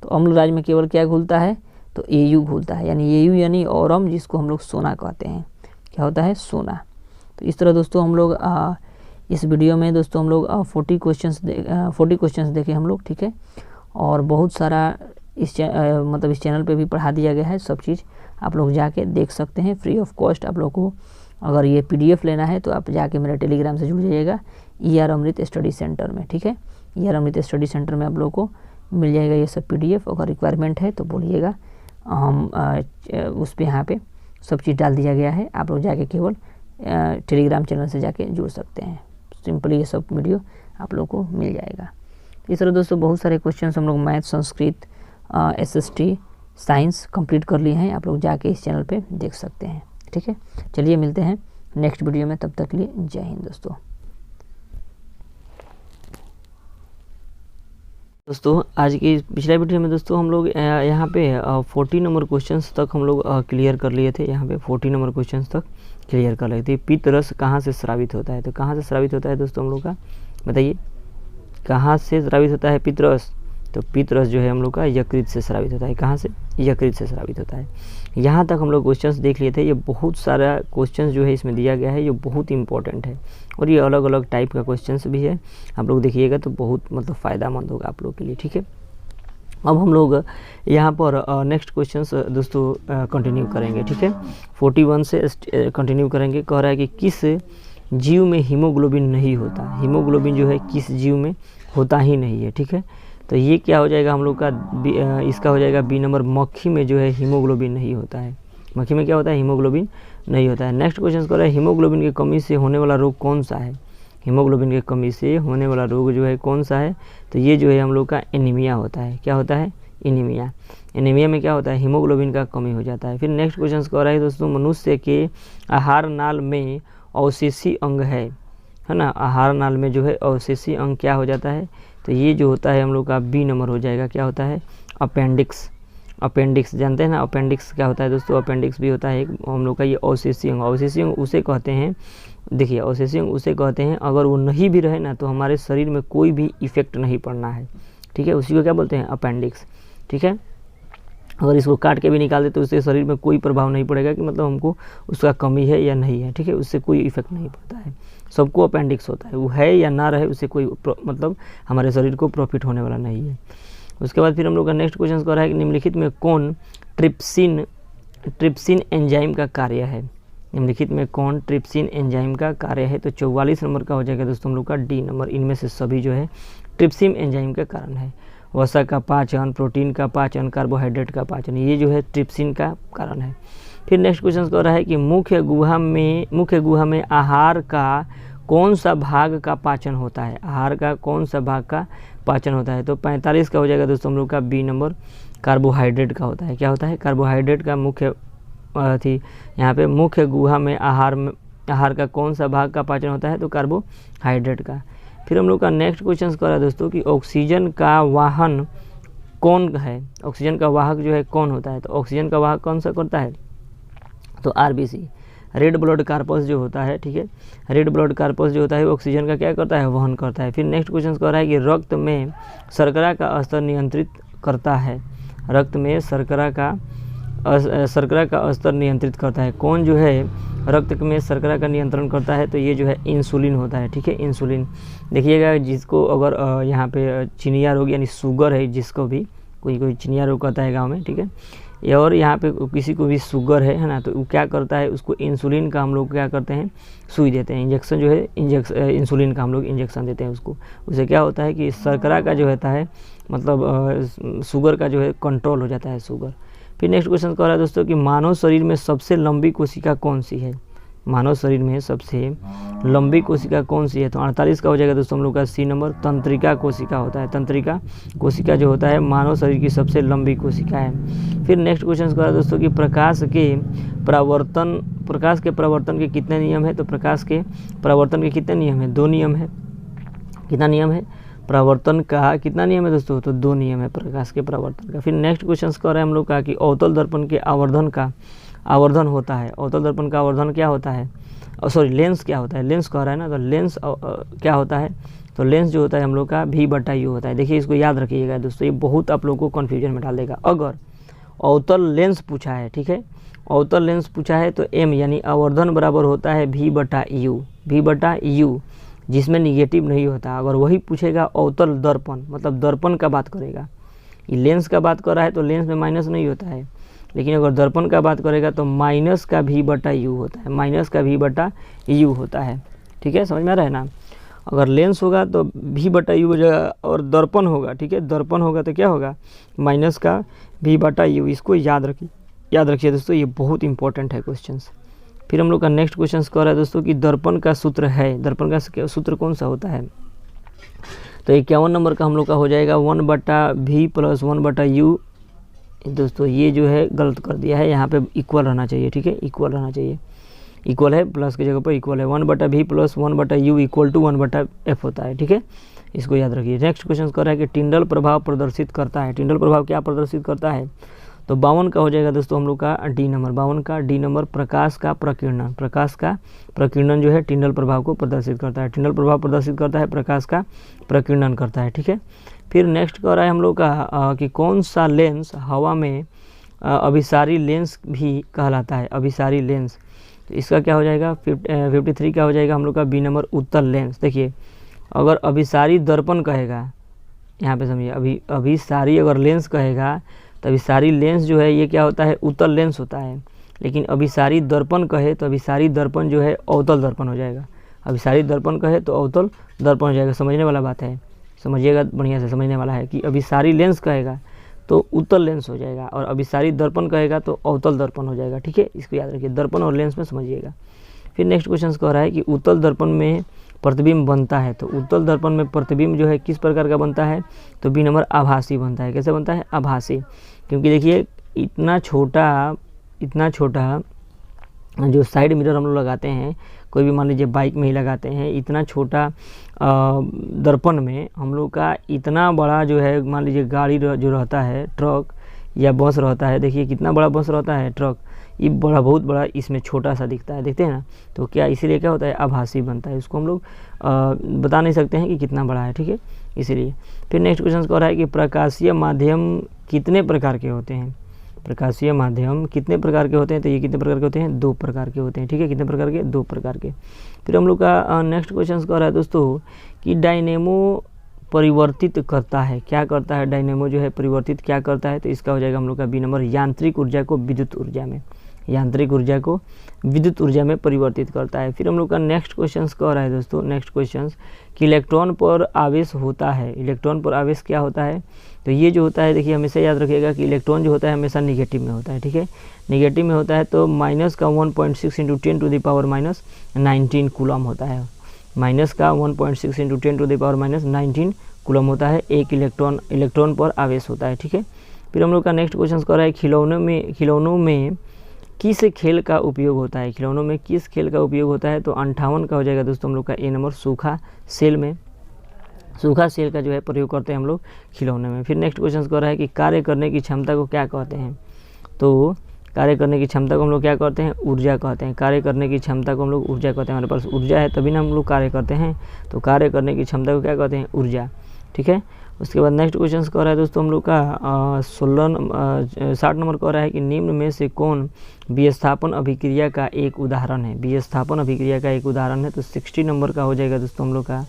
तो अम्ल राज में केवल क्या घुलता है, तो Au घुलता है, यानी Au यानी औरम, जिसको हम लोग सोना कहते हैं, क्या होता है, सोना। तो इस तरह दोस्तों हम लोग इस वीडियो में दोस्तों हम लोग 40 क्वेश्चंस देखे हम लोग, ठीक है। और बहुत सारा इस चैनल पे भी पढ़ा दिया गया है, सब चीज़ आप लोग जाके देख सकते हैं फ्री ऑफ कॉस्ट। आप लोग को अगर ये PDF लेना है तो आप जाके मेरे टेलीग्राम से जुड़ जाइएगा, ER अमृत स्टडी सेंटर में, ठीक है। ER अमृत स्टडी सेंटर में आप लोग को मिल जाएगा ये सब PDF। अगर रिक्वायरमेंट है तो बोलिएगा, हम उस पर यहाँ पे सब चीज़ डाल दिया गया है, आप लोग जाके केवल टेलीग्राम चैनल से जाके जुड़ सकते हैं। सिंपली ये सब वीडियो आप लोग को मिल जाएगा। इस तरह दोस्तों बहुत सारे क्वेश्चन हम लोग math, Sanskrit, SST, science complete कर लिए हैं, आप लोग जाके इस चैनल पे देख सकते हैं, ठीक है। चलिए मिलते हैं नेक्स्ट वीडियो में, तब तक के लिए जय हिंद दोस्तों। दोस्तों आज की पिछले वीडियो में दोस्तों हम लोग यहाँ पे 40 नंबर क्वेश्चंस तक हम लोग क्लियर कर लिए थे। यहाँ पे 40 नंबर क्वेश्चंस तक क्लियर कर लिए थे। पित्त रस कहाँ से स्रावित होता है, तो कहाँ से स्रावित होता है दोस्तों हम लोग का, बताइए कहाँ से स्रावित होता है पित्त रस, तो पित्त रस जो है हम लोग का यकृत से स्रावित होता है। कहाँ से, यकृत से स्रावित होता है। यहाँ तक हम लोग क्वेश्चंस देख लिए थे। ये बहुत सारा क्वेश्चंस जो है इसमें दिया गया है, ये बहुत इंपॉर्टेंट है और ये अलग अलग टाइप का क्वेश्चंस भी है। आप लोग देखिएगा तो बहुत मतलब फ़ायदेमंद होगा आप लोग के लिए, ठीक है। अब हम लोग यहाँ पर नेक्स्ट क्वेश्चंस दोस्तों कंटिन्यू करेंगे, ठीक है। 41 से कंटिन्यू करेंगे। कह रहा है कि किस जीव में हीमोग्लोबिन नहीं होता, हीमोग्लोबिन जो है किस जीव में होता ही नहीं है, ठीक है। तो ये क्या हो जाएगा हम लोग का, इसका हो जाएगा बी नंबर, मक्खी में जो है हीमोग्लोबिन नहीं होता है। मक्खी में क्या होता है, हीमोग्लोबिन नहीं होता है। नेक्स्ट क्वेश्चन कर रहा है हीमोग्लोबिन की कमी से होने वाला रोग कौन सा है, हीमोग्लोबिन की कमी से होने वाला रोग जो है कौन सा है, तो ये जो है हम लोग का एनीमिया होता है। क्या होता है, एनीमिया। एनीमिया में क्या होता है, हीमोग्लोबिन का कमी हो जाता है। फिर नेक्स्ट क्वेश्चन कह रहा है दोस्तों मनुष्य के आहार नाल में अवशेषी अंग है ना, आहार नाल में जो है अवशेषी अंग क्या हो जाता है, तो ये जो होता है हम लोग का बी नंबर हो जाएगा। क्या होता है, अपेंडिक्स। अपेंडिक्स जानते हैं ना, अपेंडिक्स क्या होता है दोस्तों, अपेंडिक्स भी होता है हम लोग का ये अवशेषी अंग। अवशेषी अंग उसे कहते हैं, देखिए अवशेषी अंग उसे कहते हैं अगर वो नहीं भी रहे ना तो हमारे शरीर में कोई भी इफेक्ट नहीं पड़ना है, ठीक है, उसी को क्या बोलते हैं, अपेंडिक्स, ठीक है। अगर इसको काट के भी निकाल दे तो उससे शरीर में कोई प्रभाव नहीं पड़ेगा कि मतलब हमको उसका कमी है या नहीं है, ठीक है, उससे कोई इफेक्ट नहीं पड़ता है। सबको अपेंडिक्स होता है, वो है या ना रहे उससे कोई मतलब हमारे शरीर को प्रॉफिट होने वाला नहीं है। उसके बाद फिर हम लोग का नेक्स्ट क्वेश्चन कर रहा है कि निम्नलिखित में कौन ट्रिप्सिन एंजाइम का कार्य है, निम्नलिखित में कौन ट्रिप्सिन एंजाइम का कार्य है, तो 44 नंबर का हो जाएगा दोस्तों हम लोग का डी नंबर। इनमें से सभी जो है ट्रिप्सिन एंजाइम का कारण है। वसा का पाचन, प्रोटीन का पाचन, कार्बोहाइड्रेट का पाचन, ये जो है ट्रिप्सिन का कारण है। फिर नेक्स्ट क्वेश्चन कह रहा है कि मुख्य गुहा में आहार का कौन सा भाग का पाचन होता है, आहार का कौन सा भाग का पाचन होता है, तो 45 का हो जाएगा दोस्तों हम लोग का बी नंबर, कार्बोहाइड्रेट का होता है। क्या होता है, कार्बोहाइड्रेट का मुख्य थी यहाँ पे मुख्य गुहा में आहार का कौन सा भाग का पाचन होता है, तो कार्बोहाइड्रेट का। फिर हम लोग का नेक्स्ट क्वेश्चन कर रहा है दोस्तों कि ऑक्सीजन का वाहन कौन है, ऑक्सीजन का वाहक जो है कौन होता है, तो ऑक्सीजन का वाहक कौन सा करता है, तो RBC, रेड ब्लड कार्पस जो होता है, ठीक है, रेड ब्लड कार्पस जो होता है वो ऑक्सीजन का क्या करता है, वहन करता है। फिर नेक्स्ट क्वेश्चन कह रहा है कि रक्त में शर्करा का स्तर नियंत्रित करता है, रक्त में शर्करा का स्तर नियंत्रित करता है, कौन जो है रक्त में शर्करा का नियंत्रण करता है, तो ये जो है इंसुलिन होता है, ठीक है, इंसुलिन। देखिएगा जिसको अगर यहाँ पे चिनिया रोग यानी शुगर है, जिसको भी कोई चिनिया रोग कहता है गाँव में, ठीक है, और यहाँ पे किसी को भी शुगर है ना, तो वो क्या करता है, उसको इंसुलिन का हम लोग क्या करते हैं, सुई देते हैं, इंजेक्शन जो है इंसुलिन का हम लोग इंजेक्शन देते हैं उसको। उससे क्या होता है कि शर्करा का जो होता है मतलब शुगर का जो है कंट्रोल हो जाता है शुगर। फिर नेक्स्ट क्वेश्चन कह रहा है दोस्तों कि मानव शरीर में सबसे लंबी कोशिका कौन सी है, मानव शरीर में सबसे लंबी कोशिका कौन सी है, तो 48 का हो जाएगा दोस्तों हम लोग का सी नंबर, तंत्रिका कोशिका होता है। तंत्रिका कोशिका जो होता है मानव शरीर की सबसे लंबी कोशिका है। फिर नेक्स्ट क्वेश्चन कह रहा है दोस्तों कि प्रकाश के प्रवर्तन के कितने नियम है, तो प्रकाश के प्रवर्तन के कितने नियम है, 2 नियम है। कितना नियम है, प्रवर्तन का कितना नियम है दोस्तों, तो 2 नियम है प्रकाश के प्रवर्तन का। फिर नेक्स्ट क्वेश्चन कह रहे हैं हम लोग का कि अवतल दर्पण के आवर्धन होता है, अवतल दर्पण का आवर्धन क्या होता है, सॉरी लेंस क्या होता है, लेंस कह रहा है ना, तो लेंस क्या होता है, तो लेंस जो होता है हम लोग का V/U होता है। देखिए इसको याद रखिएगा दोस्तों, ये बहुत आप लोगों को कन्फ्यूजन में डाल देगा। अगर अवतल लेंस पूछा है, ठीक है, अवतल लेंस पूछा है तो M यानी आवर्धन बराबर होता है V/U, जिसमें निगेटिव नहीं होता। अगर वही पूछेगा अवतल दर्पण, मतलब दर्पण का बात करेगा, ये लेंस का बात कर रहा है तो लेंस में माइनस नहीं होता है, लेकिन अगर दर्पण का बात करेगा तो माइनस का V/U होता है, माइनस का V/U होता है। ठीक है, समझ में आ रहा है ना। अगर लेंस होगा तो V/U हो जाएगा और दर्पण होगा, ठीक है, दर्पण होगा तो क्या होगा, माइनस का V/U। इसको याद रखिए दोस्तों, ये बहुत इंपॉर्टेंट है क्वेश्चन। फिर हम लोग का नेक्स्ट क्वेश्चन कह रहा है दोस्तों कि दर्पण का सूत्र है, दर्पण का सूत्र कौन सा होता है, तो 51 नंबर का हम लोग का हो जाएगा 1/V + 1/U। दोस्तों ये जो है गलत कर दिया है, यहाँ पे इक्वल रहना चाहिए, ठीक है, इक्वल रहना चाहिए, इक्वल है, प्लस की जगह पर इक्वल है। 1/V + 1/U = 1/F होता है, ठीक है, इसको याद रखिए। नेक्स्ट क्वेश्चन कर रहा है कि टिंडल प्रभाव प्रदर्शित करता है, टिंडल प्रभाव क्या प्रदर्शित करता है, तो 52 का हो जाएगा दोस्तों हम लोग का डी नंबर, 52 का डी नंबर, प्रकाश का प्रकीर्णन जो है टिंडल प्रभाव को प्रदर्शित करता है, टिंडल प्रभाव प्रदर्शित करता है, प्रकाश का प्रकीर्णन करता है, ठीक है। फिर नेक्स्ट कह रहा है हम लोग का कि कौन सा लेंस हवा में अभिसारी लेंस भी कहलाता है, अभिसारी लेंस, तो इसका क्या हो जाएगा 53 का हो जाएगा हम लोग का बी नंबर, उत्तल लेंस। देखिए अगर अभिसारी दर्पण कहेगा, यहाँ पे समझिए, अभिसारी अगर लेंस कहेगा तो अभिसारी लेंस जो है ये क्या होता है, उत्तल लेंस होता है, लेकिन अभिसारी दर्पण कहे तो अभिसारी दर्पण जो है अवतल दर्पण हो जाएगा, अभिसारी दर्पण कहे तो अवतल दर्पण हो जाएगा। समझने वाला बात है, समझिएगा, बढ़िया से समझने वाला है कि अभिसारी लेंस कहेगा तो उत्तल लेंस हो जाएगा और अभिसारी दर्पण कहेगा तो अवतल दर्पण हो जाएगा, ठीक है, इसको याद रखिए, दर्पण और लेंस में समझिएगा। फिर नेक्स्ट क्वेश्चन कह रहा है कि उत्तल दर्पण में प्रतिबिंब बनता है, तो उत्तल दर्पण में प्रतिबिंब जो है किस प्रकार का बनता है, तो बी नंबर आभासी बनता है। कैसे बनता है, आभासी, क्योंकि देखिए इतना छोटा जो साइड मिरर हम लोग लगाते हैं, कोई भी मान लीजिए बाइक में ही लगाते हैं, इतना छोटा दर्पण में हम लोग का इतना बड़ा जो है, मान लीजिए गाड़ी जो रहता है, ट्रक या बस रहता है, देखिए कितना बड़ा बस रहता है, ट्रक, ये बहुत बड़ा इसमें छोटा सा दिखता है, देखते हैं ना, तो क्या इसीलिए क्या होता है, आभासी बनता है, उसको हम लोग बता नहीं सकते हैं कि कितना बड़ा है, ठीक है, इसीलिए। फिर नेक्स्ट क्वेश्चन कह रहा है कि प्रकाशीय माध्यम कितने प्रकार के होते हैं, प्रकाशीय माध्यम कितने प्रकार के होते हैं, तो ये कितने प्रकार के होते हैं, 2 प्रकार के होते हैं, ठीक है, कितने प्रकार के, 2 प्रकार के। फिर हम लोग का नेक्स्ट क्वेश्चन कह रहा है दोस्तों कि डायनेमो परिवर्तित करता है, क्या करता है, डायनेमो जो है परिवर्तित क्या करता है, तो इसका हो जाएगा हम लोग का बी नंबर, यांत्रिक ऊर्जा को विद्युत ऊर्जा में, यांत्रिक ऊर्जा को विद्युत ऊर्जा में परिवर्तित करता है। फिर हम लोग का नेक्स्ट क्वेश्चन कह रहा है दोस्तों, नेक्स्ट क्वेश्चन कि इलेक्ट्रॉन पर आवेश होता है, इलेक्ट्रॉन पर आवेश क्या होता है, तो ये जो होता है देखिए हमेशा याद रखिएगा कि इलेक्ट्रॉन जो होता है हमेशा निगेटिव में होता है, ठीक है, निगेटिव में होता है, तो माइनस का 1.6 × 10⁻⁻19 कूलम होता है, माइनस का 1.6 × 10⁻⁻19 कूलम होता है, एक इलेक्ट्रॉन पर आवेश होता है, ठीक है। फिर हम लोग का नेक्स्ट क्वेश्चन कर रहा है खिलौनों में किस खेल का उपयोग होता है, खिलौनों में किस खेल का उपयोग होता है, तो 58 का हो जाएगा दोस्तों हम लोग का ए नंबर, सूखा सेल में, सूखा सेल का जो है प्रयोग करते हैं हम लोग खिलौने में। फिर नेक्स्ट क्वेश्चन कर रहा है कि कार्य करने की क्षमता को क्या कहते हैं, तो कार्य करने की क्षमता को हम लोग क्या कहते हैं, ऊर्जा कहते हैं, कार्य करने की क्षमता को हम लोग ऊर्जा कहते हैं, हमारे पास ऊर्जा है तभी ना हम लोग कार्य करते हैं, तो कार्य करने की क्षमता को क्या कहते हैं, ऊर्जा, ठीक है। उसके बाद नेक्स्ट क्वेश्चन कह रहा है दोस्तों हम लोग का 60 नंबर कह रहा है कि निम्न में से कौन विस्थापन अभिक्रिया का एक उदाहरण है, विस्थापन अभिक्रिया का एक उदाहरण है, तो 60 नंबर का हो जाएगा दोस्तों हम लोग का,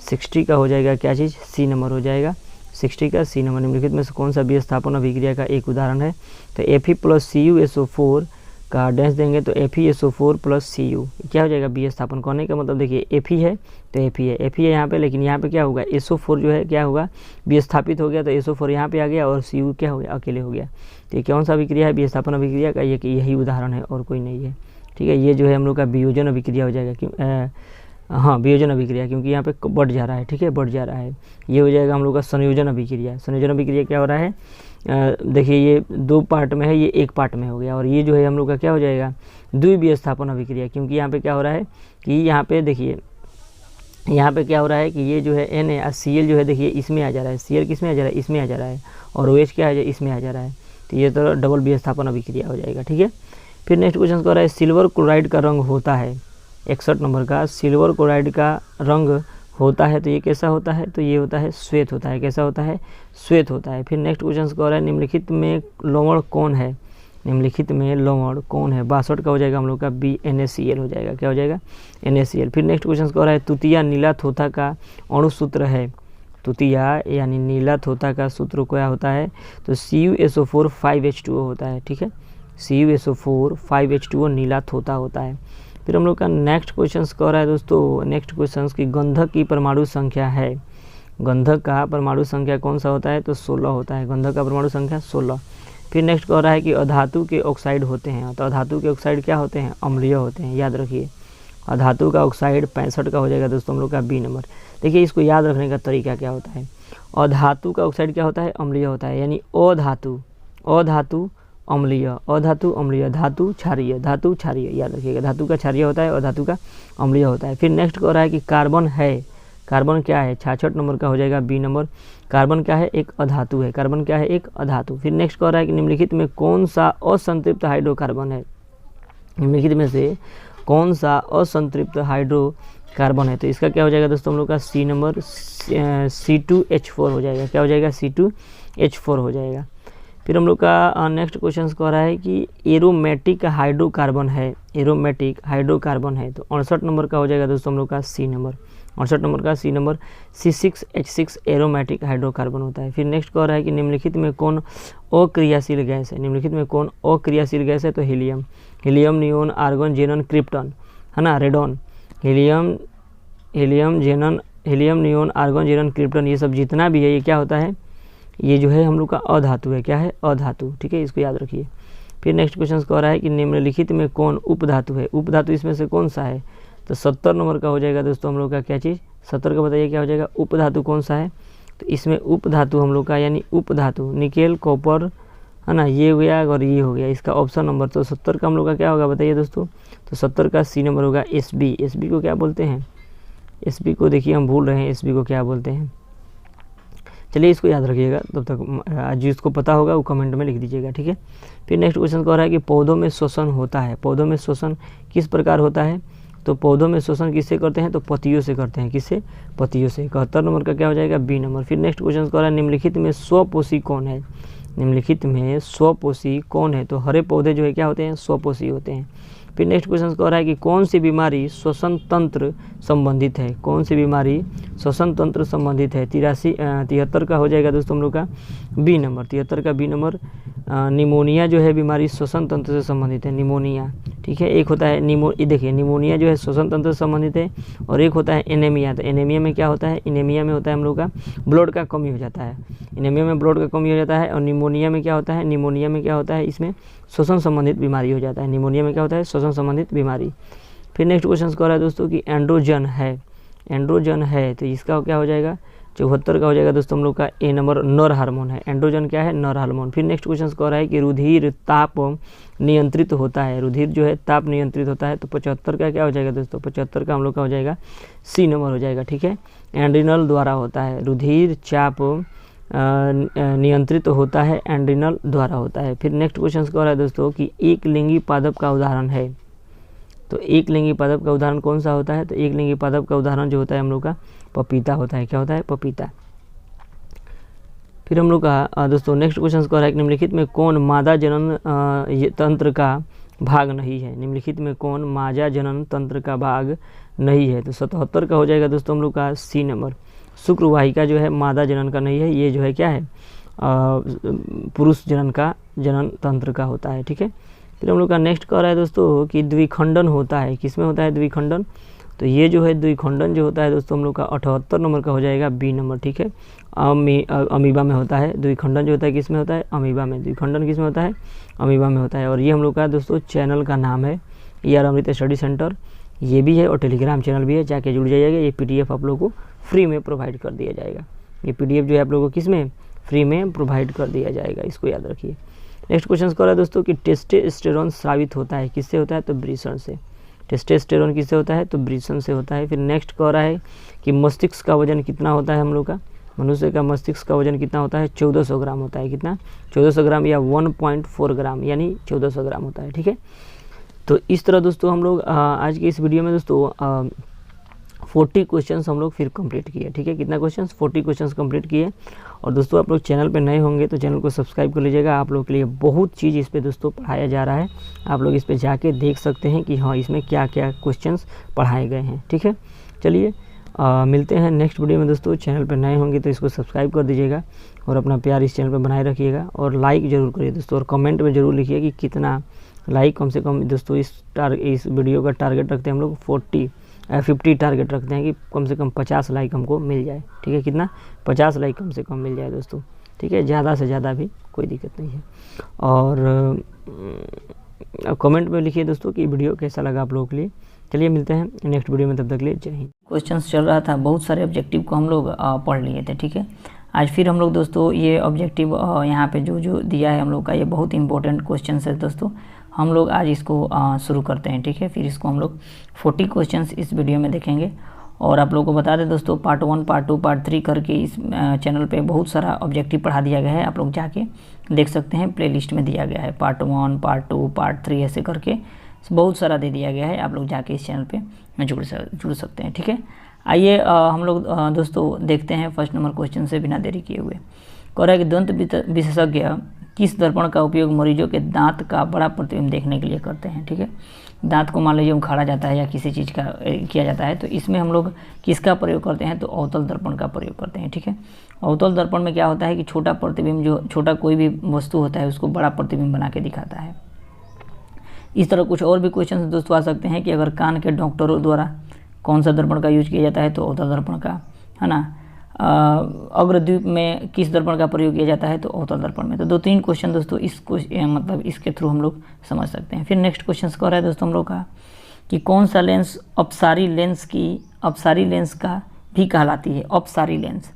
60 का हो जाएगा क्या चीज़, सी नंबर हो जाएगा, 60 का सी नंबर, निम्नलिखित में से कौन सा विस्थापन अभिक्रिया का एक उदाहरण है? तो Fe प्लस CuSO4 का डैश देंगे तो FeSO4 प्लस Cu क्या हो जाएगा? विस्थापन कहने का मतलब देखिए Fe है तो Fe है यहाँ पे, लेकिन यहाँ पे क्या होगा? SO4 जो है क्या होगा? विस्थापित हो गया तो SO4 यहाँ पे आ गया और Cu क्या हो गया? अकेले हो गया। तो ये कौन सा अभिक्रिया है? विस्थापन अभिक्रिया का यही उदाहरण है और कोई नहीं है। ठीक है, ये जो है हम लोग का वियोजन अभिक्रिया हो जाएगा। क्यों? हाँ, वियोजन अभिक्रिया, क्योंकि यहाँ पे बढ़ जा रहा है। ठीक है, बढ़ जा रहा है। ये हो जाएगा हम लोग का संयोजन अभिक्रिया। संयोजन अभिक्रिया क्या हो रहा है? देखिए ये 2 पार्ट में है, ये 1 पार्ट में हो गया। और ये जो है हम लोग का क्या हो जाएगा? द्विविस्थापन अभिक्रिया, क्योंकि यहाँ पे क्या हो रहा है कि यहाँ पे देखिए यहाँ पे क्या हो रहा है कि ये जो है NaCl जो है देखिए इसमें आ जा रहा है। Cl किस में आ जा रहा है? इसमें आ जा रहा है। और OH क्या है? इसमें आ जा रहा है। तो ये तो डबल विस्थापन अभिक्रिया हो जाएगा। ठीक है, फिर नेक्स्ट क्वेश्चन कह रहा है सिल्वर क्लोराइड का रंग होता है 61 नंबर का। सिल्वर क्लोराइड का रंग होता है तो ये कैसा होता है? तो ये होता है श्वेत होता है। कैसा होता है? श्वेत होता है। फिर नेक्स्ट क्वेश्चन कह रहा है निम्नलिखित में लवण कौन है? निम्नलिखित में लवण कौन है? 62 का हो जाएगा हम लोग का BNaCl हो जाएगा। क्या हो जाएगा? NaCl। फिर नेक्स्ट क्वेश्चन कह रहा है तुतिया नीला थोथा का अणुसूत्र है। तुतिया यानी नीला थोथा का सूत्र क्या होता है? तो CuSO4 5H2O होता है। ठीक है, CuSO4 5H2O नीला थोथा होता है। फिर हम लोग का नेक्स्ट क्वेश्चन कह रहा है दोस्तों, नेक्स्ट क्वेश्चन की गंधक की परमाणु संख्या है। गंधक का परमाणु संख्या कौन सा होता है? तो 16 होता है। गंधक का परमाणु संख्या 16। फिर नेक्स्ट कह रहा है कि अधातु के ऑक्साइड होते हैं। तो अधातु के ऑक्साइड क्या होते हैं? अम्लीय होते हैं। याद रखिए, अधातु का ऑक्साइड 65 का हो जाएगा दोस्तों हम लोग का B नंबर। देखिए इसको याद रखने का तरीका क्या होता है? अधातु का ऑक्साइड क्या होता है? अम्लीय होता है। यानी अधातु अम्लीय, अधातु अम्लीय, धातु क्षारीय, धातु क्षारीय। याद रखिएगा, धातु का क्षारीय होता है और धातु का अम्लीय होता है। फिर नेक्स्ट कह रहा है कि कार्बन है। कार्बन क्या है? 66 नंबर का हो जाएगा B नंबर। कार्बन क्या है? एक अधातु है। कार्बन क्या है? एक अधातु। फिर नेक्स्ट कह रहा है कि निम्नलिखित में कौन सा असंतृप्त हाइड्रोकार्बन है? निम्नलिखित में से कौन सा असंतृप्त हाइड्रोकार्बन है? तो इसका क्या हो जाएगा दोस्तों हम लोग का C नंबर C2H4 हो जाएगा। क्या हो जाएगा? C2H4 हो जाएगा। फिर हम लोग का नेक्स्ट क्वेश्चन कह रहा है कि एरोमेटिक हाइड्रोकार्बन है। एरोमेटिक हाइड्रोकार्बन है तो 68 नंबर का हो जाएगा दोस्तों हम लोग का C नंबर। 68 नंबर का C number C6H6 aromatic hydrocarbon होता है। फिर नेक्स्ट कह रहा है कि निम्नलिखित में कौन अक्रियाशील गैस है? निम्नलिखित में कौन अक्रियाशील गैस है? तो helium. Helium, neon, argon, जेनन, krypton, है ना, radon. Helium, neon, argon, जेनन, krypton, ये सब जितना भी है ये क्या होता है? ये जो है हम लोग का अधातु है। क्या है? अधातु। ठीक है, इसको याद रखिए। फिर नेक्स्ट क्वेश्चन कह रहा है कि निम्नलिखित में कौन उपधातु है? उपधातु इसमें से कौन सा है? तो 70 नंबर का हो जाएगा दोस्तों हम लोग का क्या चीज़? 70 का बताइए क्या हो जाएगा? उपधातु कौन सा है? तो इसमें उपधातु हम लोग का यानी उपधातु निकेल, कॉपर, है ना, ये हो गया और ये हो गया। इसका ऑप्शन नंबर तो 70 का हम लोग का क्या होगा बताइए दोस्तों? तो 70 का C नंबर होगा SB। SB को क्या बोलते हैं? SB को देखिए हम भूल रहे हैं, SB को क्या बोलते हैं। चलिए इसको याद रखिएगा, तब तक जिसको पता होगा वो कमेंट में लिख दीजिएगा। ठीक है, फिर नेक्स्ट क्वेश्चन कह रहा है कि पौधों में श्वसन होता है। पौधों में श्वसन किस प्रकार होता है? तो पौधों में श्वसन किससे करते हैं? तो पत्तियों से करते हैं। किससे? पत्तियों से। 71 नंबर का क्या हो जाएगा? B number. फिर नेक्स्ट क्वेश्चन कह रहा है निम्नलिखित में स्वपोषी कौन है? निम्नलिखित में स्वपोषी कौन है? तो हरे पौधे जो है क्या होते हैं? स्वपोषी होते हैं। फिर नेक्स्ट क्वेश्चन कह रहा है कि कौन सी बीमारी श्वसन तंत्र संबंधित है? कौन सी बीमारी श्वसन तंत्र संबंधित है? 73 का हो जाएगा दोस्तों हम लोग का B नंबर। 73 का B नंबर। निमोनिया जो है बीमारी श्वसन तंत्र से संबंधित है। निमोनिया, ठीक है। एक होता है देखिए निमोनिया जो है श्वसन तंत्र से संबंधित है और एक होता है एनीमिया। तो एनीमिया में क्या होता है? एनीमिया में होता है हम लोग का ब्लड का कमी हो जाता है। एनीमिया में ब्लड का कमी हो जाता है। और निमोनिया में क्या होता है? निमोनिया में क्या होता है? इसमें श्वसन संबंधित बीमारी हो जाता है। निमोनिया में क्या होता है? श्वसन संबंधित बीमारी। फिर नेक्स्ट क्वेश्चन कह रहा है दोस्तों कि एंड्रोजन है। एंड्रोजन है तो इसका क्या हो जाएगा? 74 का हो जाएगा दोस्तों हम लोग का A नंबर। नर हार्मोन है। एंड्रोजन क्या है? नर हार्मोन। फिर नेक्स्ट क्वेश्चन कह रहा है कि रुधिर ताप नियंत्रित होता है। रुधिर जो है ताप नियंत्रित होता है। तो 75 का क्या हो जाएगा दोस्तों? 75 का हम लोग का हो जाएगा C नंबर हो जाएगा। ठीक है, एड्रिनल द्वारा होता है। रुधिर चाप नियंत्रित होता है, एड्रिनल द्वारा होता है। फिर नेक्स्ट क्वेश्चन कह रहा है दोस्तों कि एक लिंगी पादप का उदाहरण है। तो एक लिंगी पादप का उदाहरण कौन सा होता है? तो एक लिंगी पादप का उदाहरण जो होता है हम लोग का पपीता होता है। क्या होता है? पपीता। फिर हम लोग का दोस्तों नेक्स्ट क्वेश्चन कह रहा है कि निम्नलिखित में कौन मादा जनन तंत्र का भाग नहीं है? निम्नलिखित में कौन मादा जनन तंत्र का भाग नहीं है? तो 77 का हो जाएगा दोस्तों हम लोग का C नंबर। शुक्र वाहिका जो है मादा जनन का नहीं है, ये जो है क्या है पुरुष जनन का, जनन तंत्र का होता है। ठीक है, फिर हम लोग का नेक्स्ट कह रहा है दोस्तों कि द्विखंडन होता है, किसमें होता है द्विखंडन, तो ये जो है द्विखंडन जो होता है दोस्तों हम लोग का 78 नंबर का हो जाएगा बी नंबर। ठीक है, अमीबा में होता है द्विखंडन जो होता है, किसमें होता है अमीबा में, द्विखंडन किसमें होता है अमीबा में होता है। और ये हम लोग का दोस्तों चैनल का नाम है ER अमृत स्टडी सेंटर, ये भी है और टेलीग्राम चैनल भी है, जाके जुड़ जाइएगा। ये PDF आप लोगों को फ्री में प्रोवाइड कर दिया जाएगा, ये PDF जो है आप लोगों को किसमें फ्री में प्रोवाइड कर दिया जाएगा, इसको याद रखिए। नेक्स्ट क्वेश्चन कर रहा है दोस्तों कि टेस्टोस्टेरोन स्रावित होता है, किससे होता है, तो वृषण से। टेस्टोस्टेरोन किससे होता है, तो वृषण से होता है। फिर नेक्स्ट कह रहा है कि मस्तिष्क का वजन कितना होता है हम लोग का, मनुष्य का मस्तिष्क का वजन कितना होता है, 1400 ग्राम होता है। कितना, 1400 ग्राम या 1.4 ग्राम यानी 1400 ग्राम होता है। ठीक है, तो इस तरह दोस्तों हम लोग आज के इस वीडियो में दोस्तों 40 क्वेश्चंस हम लोग फिर कंप्लीट किए। ठीक है, कितना क्वेश्चंस, 40 क्वेश्चंस कंप्लीट किए। और दोस्तों आप लोग चैनल पे नए होंगे तो चैनल को सब्सक्राइब कर लीजिएगा, आप लोग के लिए बहुत चीज़ इस पे दोस्तों पढ़ाया जा रहा है, आप लोग इस पे जाके देख सकते हैं कि हाँ इसमें क्या क्या क्वेश्चंस पढ़ाए गए हैं। ठीक है, चलिए मिलते हैं नेक्स्ट वीडियो में दोस्तों। चैनल पर नए होंगे तो इसको सब्सक्राइब कर दीजिएगा और अपना प्यार इस चैनल पर बनाए रखिएगा और लाइक ज़रूर करिए दोस्तों, और कमेंट में ज़रूर लिखिए कि कितना लाइक कम से कम दोस्तों इस वीडियो का टारगेट रखते हैं हम लोग 50 टारगेट रखते हैं कि कम से कम 50 लाइक हमको मिल जाए। ठीक है, कितना 50 लाइक कम से कम मिल जाए दोस्तों। ठीक है, ज़्यादा से ज़्यादा भी कोई दिक्कत नहीं है। और कमेंट में लिखिए दोस्तों कि वीडियो कैसा लगा आप लोगों के लिए। चलिए मिलते हैं नेक्स्ट वीडियो में, तब तक के लिए जय हिंद। क्वेश्चंस चल रहा था, बहुत सारे ऑब्जेक्टिव को हम लोग पढ़ लिए थे। ठीक है, आज फिर हम लोग दोस्तों ये ऑब्जेक्टिव यहाँ पे जो दिया है हम लोग का, ये बहुत इंपॉर्टेंट क्वेश्चन है दोस्तों, हम लोग आज इसको शुरू करते हैं। ठीक है, फिर इसको हम लोग 40 क्वेश्चंस इस वीडियो में देखेंगे। और आप लोगों को बता दें दोस्तों, पार्ट 1, पार्ट 2, पार्ट 3 करके इस चैनल पे बहुत सारा ऑब्जेक्टिव पढ़ा दिया गया है, आप लोग जाके देख सकते हैं, प्लेलिस्ट में दिया गया है। पार्ट 1, पार्ट 2, पार्ट 3 ऐसे करके बहुत सारा दे दिया गया है, आप लोग जाके इस चैनल पे जुड़ सकते हैं। ठीक है, आइए हम लोग दोस्तों देखते हैं फर्स्ट नंबर क्वेश्चन से बिना देरी किए हुए। कह रहा है कि दंत विशेषज्ञ किस दर्पण का उपयोग मरीजों के दांत का बड़ा प्रतिबिंब देखने के लिए करते हैं। ठीक है, दांत को मान लीजिए उखाड़ा जाता है या किसी चीज़ का किया जाता है, तो इसमें हम लोग किसका प्रयोग करते हैं, तो अवतल दर्पण का प्रयोग करते हैं। ठीक है, अवतल दर्पण में क्या होता है कि छोटा प्रतिबिंब, जो छोटा कोई भी वस्तु होता है उसको बड़ा प्रतिबिंब बना के दिखाता है। इस तरह कुछ और भी क्वेश्चन दोस्तों आ सकते हैं कि अगर कान के डॉक्टरों द्वारा कौन सा दर्पण का यूज किया जाता है, तो अवतल दर्पण का, है ना। अग्रद्वीप में किस दर्पण का प्रयोग किया जाता है, तो अवतल दर्पण में। तो 2-3 क्वेश्चन दोस्तों इसको मतलब इसके थ्रू हम लोग समझ सकते हैं। फिर नेक्स्ट क्वेश्चन कह रहा है दोस्तों हम लोग का कि कौन सा लेंस अपसारी लेंस का भी कहलाती है, अपसारी लेंस।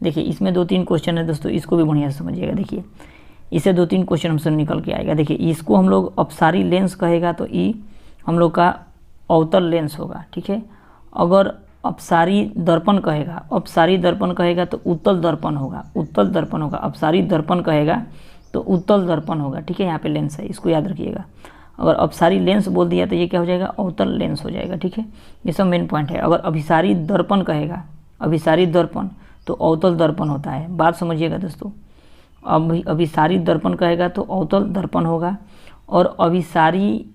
देखिए इसमें 2-3 क्वेश्चन है दोस्तों, इसको भी बढ़िया से समझिएगा। देखिए इससे 2-3 क्वेश्चन हमसे निकल के आएगा। देखिए इसको हम लोग अपसारी लेंस कहेगा तो ई हम लोग का अवतल लेंस होगा। ठीक है, अगर अपसारी दर्पण कहेगा तो उत्तल दर्पण होगा, अपसारी दर्पण कहेगा तो उत्तल दर्पण होगा। ठीक है, यहाँ पे लेंस है, इसको याद रखिएगा। अगर अपसारी लेंस बोल दिया तो ये क्या हो जाएगा, अवतल लेंस हो जाएगा। ठीक है, ये सब मेन पॉइंट है। अगर अभिसारी दर्पण कहेगा, अभिसारी दर्पण तो अवतल दर्पण होता है, बात समझिएगा दोस्तों। अभिसारी दर्पण कहेगा तो अवतल दर्पण होगा, और अभिसारी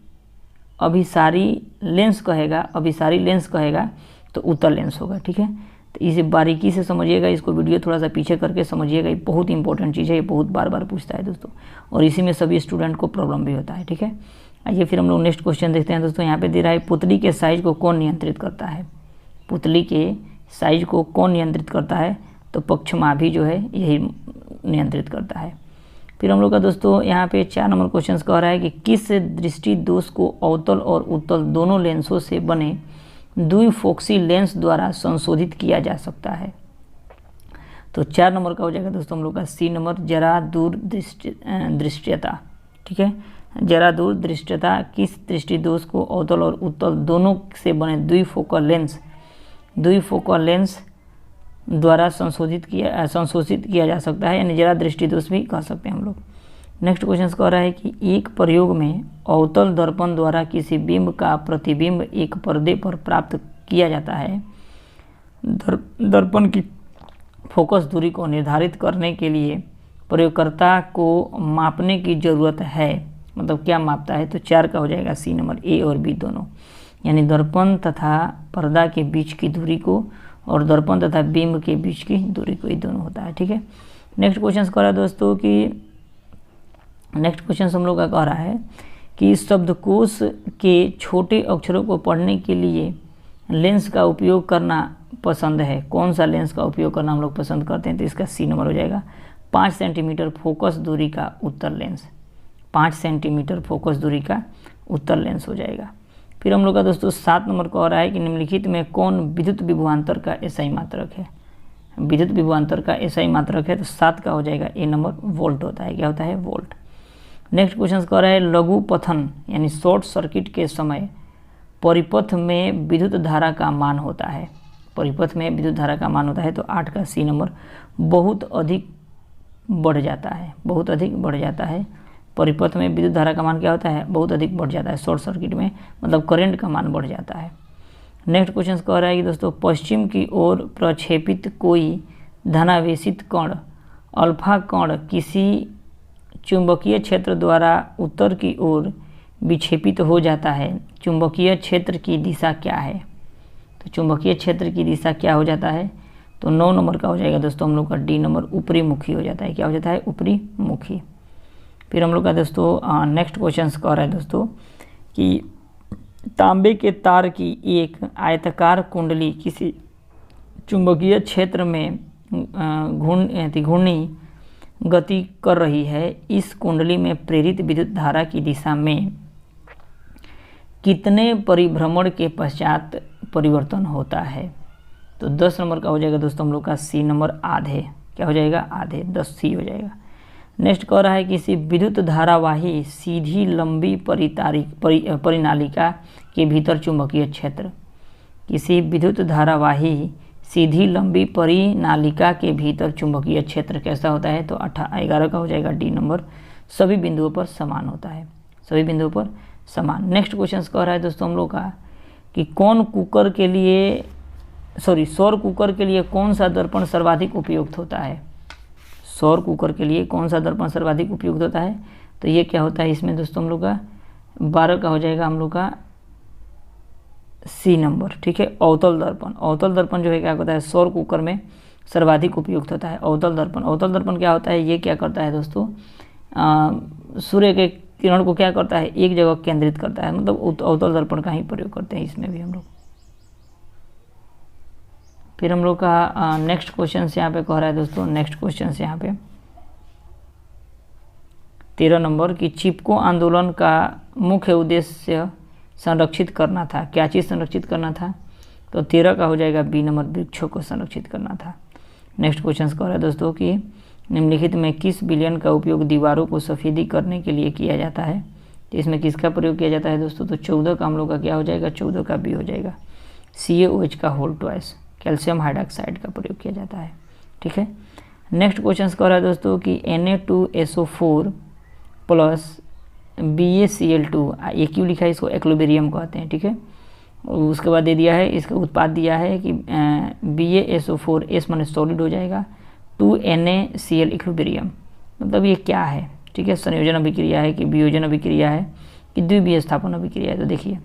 लेंस कहेगा तो उत्तल लेंस होगा। ठीक है, तो इसे बारीकी से समझिएगा, इसको वीडियो थोड़ा सा पीछे करके समझिएगा, ये बहुत इंपॉर्टेंट चीज़ है, ये बहुत बार पूछता है दोस्तों, और इसी में सभी स्टूडेंट को प्रॉब्लम भी होता है। ठीक है, आइए फिर हम लोग नेक्स्ट क्वेश्चन देखते हैं दोस्तों। यहाँ पे दे रहा है पुतली के साइज को कौन नियंत्रित करता है, पुतली के साइज को कौन नियंत्रित करता है, तो पक्षमाभी जो है यही नियंत्रित करता है। फिर हम लोग का दोस्तों यहाँ पे 4 नंबर क्वेश्चन कह रहा है कि किस दृष्टि दोष को अवतल और उत्तल दोनों लेंसों से बने द्विफोक्सी लेंस द्वारा संशोधित किया जा सकता है। तो 4 नंबर का हो जाएगा दोस्तों हम लोग का सी नंबर, जरा दूर दृष्टिता। ठीक है, जरा दूर दृष्टिता किस दृष्टि दोष को अवतल और उत्तल दोनों से बने द्विफोकल लेंस द्वारा संशोधित किया जा सकता है, यानी जरा दृष्टि दोष भी कह सकते हैं हम लोग। नेक्स्ट क्वेश्चन कह रहा है कि एक प्रयोग में अवतल दर्पण द्वारा किसी बिंब का प्रतिबिंब एक पर्दे पर प्राप्त किया जाता है। दर्पण की फोकस दूरी को निर्धारित करने के लिए प्रयोगकर्ता को मापने की ज़रूरत है, मतलब क्या मापता है, तो 4 का हो जाएगा सी नंबर, ए और बी दोनों, यानी दर्पण तथा पर्दा के बीच की दूरी को और दर्पण तथा बिंब के बीच की दूरी को, ये दोनों होता है। ठीक है, नेक्स्ट क्वेश्चन कह रहा है दोस्तों कि नेक्स्ट क्वेश्चन हम लोग का कह रहा है कि शब्दकोश के छोटे अक्षरों को पढ़ने के लिए लेंस का उपयोग करना पसंद है। कौन सा लेंस का उपयोग करना हम लोग पसंद करते हैं? तो इसका सी नंबर हो जाएगा 5 सेंटीमीटर फोकस दूरी का उत्तर लेंस। 5 सेंटीमीटर फोकस दूरी का उत्तर लेंस हो जाएगा। फिर हम लोग का दोस्तों 7 नंबर का हो रहा है कि निम्नलिखित में कौन विद्युत विभवांतर का एसआई मात्रक है? विद्युत विभवांतर का एसआई मात्रक है, तो 7 का हो जाएगा ए नंबर, वोल्ट होता है। क्या होता है? वोल्ट। नेक्स्ट क्वेश्चन कह रहा है लघु पथन यानी शॉर्ट सर्किट के समय परिपथ में विद्युत धारा का मान होता है। परिपथ में विद्युत धारा का मान होता है, तो 8 का सी नंबर, बहुत अधिक बढ़ जाता है। बहुत अधिक बढ़ जाता है। परिपथ में विद्युत धारा का मान क्या होता है? बहुत अधिक बढ़ जाता है। शॉर्ट सर्किट में मतलब करंट का मान बढ़ जाता है। नेक्स्ट क्वेश्चन कह रहा है कि दोस्तों पश्चिम की ओर प्रक्षेपित कोई धनावेशित कण अल्फा कण किसी चुंबकीय क्षेत्र द्वारा उत्तर की ओर विक्षेपित हो जाता है। चुंबकीय क्षेत्र की दिशा क्या है? तो चुंबकीय क्षेत्र की दिशा क्या हो जाता है? तो 9 नंबर का हो जाएगा दोस्तों हम लोग का डी नंबर, ऊपरी मुखी हो जाता है। क्या हो जाता है? ऊपरी मुखी। फिर हम लोग का दोस्तों नेक्स्ट क्वेश्चन कह रहा है दोस्तों कि तांबे के तार की एक आयताकार कुंडली किसी चुंबकीय क्षेत्र में घूर्णी गति कर रही है। इस कुंडली में प्रेरित विद्युत धारा की दिशा में कितने परिभ्रमण के पश्चात परिवर्तन होता है? तो 10 नंबर का हो जाएगा दोस्तों हम लोग का सी नंबर, आधे। क्या हो जाएगा? आधे, 10 सी हो जाएगा। नेक्स्ट कह रहा है किसी विद्युत धारावाही सीधी लंबी परिनालिका के भीतर चुंबकीय क्षेत्र। किसी विद्युत धारावाही सीधी लंबी परिनालिका के भीतर चुंबकीय क्षेत्र कैसा होता है? तो 11 का हो जाएगा डी नंबर, सभी बिंदुओं पर समान होता है। सभी बिंदुओं पर समान। नेक्स्ट क्वेश्चन कह रहा है दोस्तों हम लोग का कि सौर कुकर के लिए कौन सा दर्पण सर्वाधिक उपयुक्त होता है? सौर कुकर के लिए कौन सा दर्पण सर्वाधिक उपयुक्त होता है? तो ये क्या होता है इसमें दोस्तों हम लोग का 12 का हो जाएगा हम लोग का सी नंबर। ठीक है, अवतल दर्पण। अवतल दर्पण जो है क्या होता है? सौर कुकर में सर्वाधिक उपयुक्त होता है अवतल दर्पण। अवतल दर्पण क्या होता है? ये क्या करता है दोस्तों? सूर्य के किरण को क्या करता है? एक जगह केंद्रित करता है, मतलब अवतल दर्पण का ही प्रयोग करते हैं इसमें भी हम लोग। फिर हम लोग का नेक्स्ट क्वेश्चन यहाँ पे कह रहा है दोस्तों, नेक्स्ट क्वेश्चन यहाँ पे 13 नंबर की चिपको आंदोलन का मुख्य उद्देश्य संरक्षित करना था। क्या चीज़ संरक्षित करना था? तो 13 का हो जाएगा बी नंबर, वृक्षों को संरक्षित करना था। नेक्स्ट क्वेश्चन कह रहा है दोस्तों कि निम्नलिखित में किस विलयन का उपयोग दीवारों को सफेदी करने के लिए किया जाता है? तो इसमें किसका प्रयोग किया जाता है दोस्तों? तो 14 का हम लोग का क्या हो जाएगा? 14 का बी हो जाएगा, CaOH का होल ट्वाइस, कैल्शियम हाइड्रोक्साइड का प्रयोग किया जाता है। ठीक है, नेक्स्ट क्वेश्चन कह रहा है दोस्तों कि Na2SO4 प्लस BaCl2, ये क्यों लिखा है? इसको एक्लोबेरियम कहते हैं। ठीक है, उसके बाद दे दिया है इसका उत्पाद दिया है कि BaSO4 S माने सॉलिड हो जाएगा, 2NaCl इक्विलिब्रियम। मतलब ये क्या है? ठीक है, संयोजन अभिक्रिया है कि वियोजन अभिक्रिया है कि द्विविस्थापन अभिक्रिया है? तो देखिए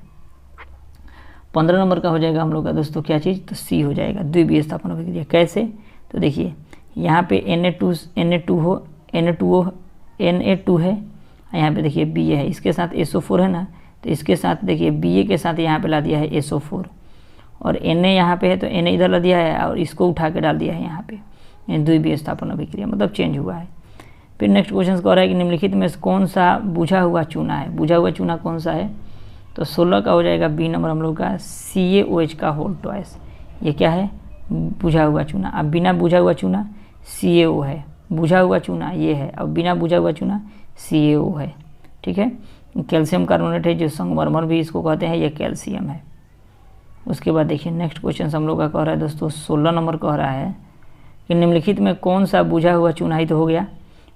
15 नंबर का हो जाएगा हम लोग का दोस्तों क्या चीज़? तो सी हो जाएगा, द्विविस्थापन अभिक्रिया। कैसे? तो देखिए यहाँ पे Na2 है, यहाँ पे देखिए Ba है, इसके साथ SO4 है ना, तो इसके साथ देखिए Ba के साथ यहाँ पे ला दिया है SO4, और Na यहाँ पे है तो Na इधर ला दिया है और इसको उठा के डाल दिया है यहाँ पे, द्विविस्थापन अभिक्रिया मतलब चेंज हुआ है। फिर नेक्स्ट क्वेश्चन कह रहा है कि निम्नलिखित में कौन सा बुझा हुआ चूना है? बुझा हुआ चूना कौन सा है? तो 16 का हो जाएगा बी नंबर हम लोग का, CaOH का होल ट्वाइस। ये क्या है? बुझा हुआ चूना। अब बिना बुझा हुआ चूना CaO है, बुझा हुआ चूना ये है, अब बिना बुझा हुआ चूना CaO है। ठीक है, कैल्शियम कार्बोनेट है जो संगमरमर भी इसको कहते हैं, ये कैल्शियम है। उसके बाद देखिए नेक्स्ट क्वेश्चन हम लोग का कह रहा है दोस्तों 16 नंबर कह रहा है कि निम्नलिखित में कौन सा बुझा हुआ चूना ही तो हो गया।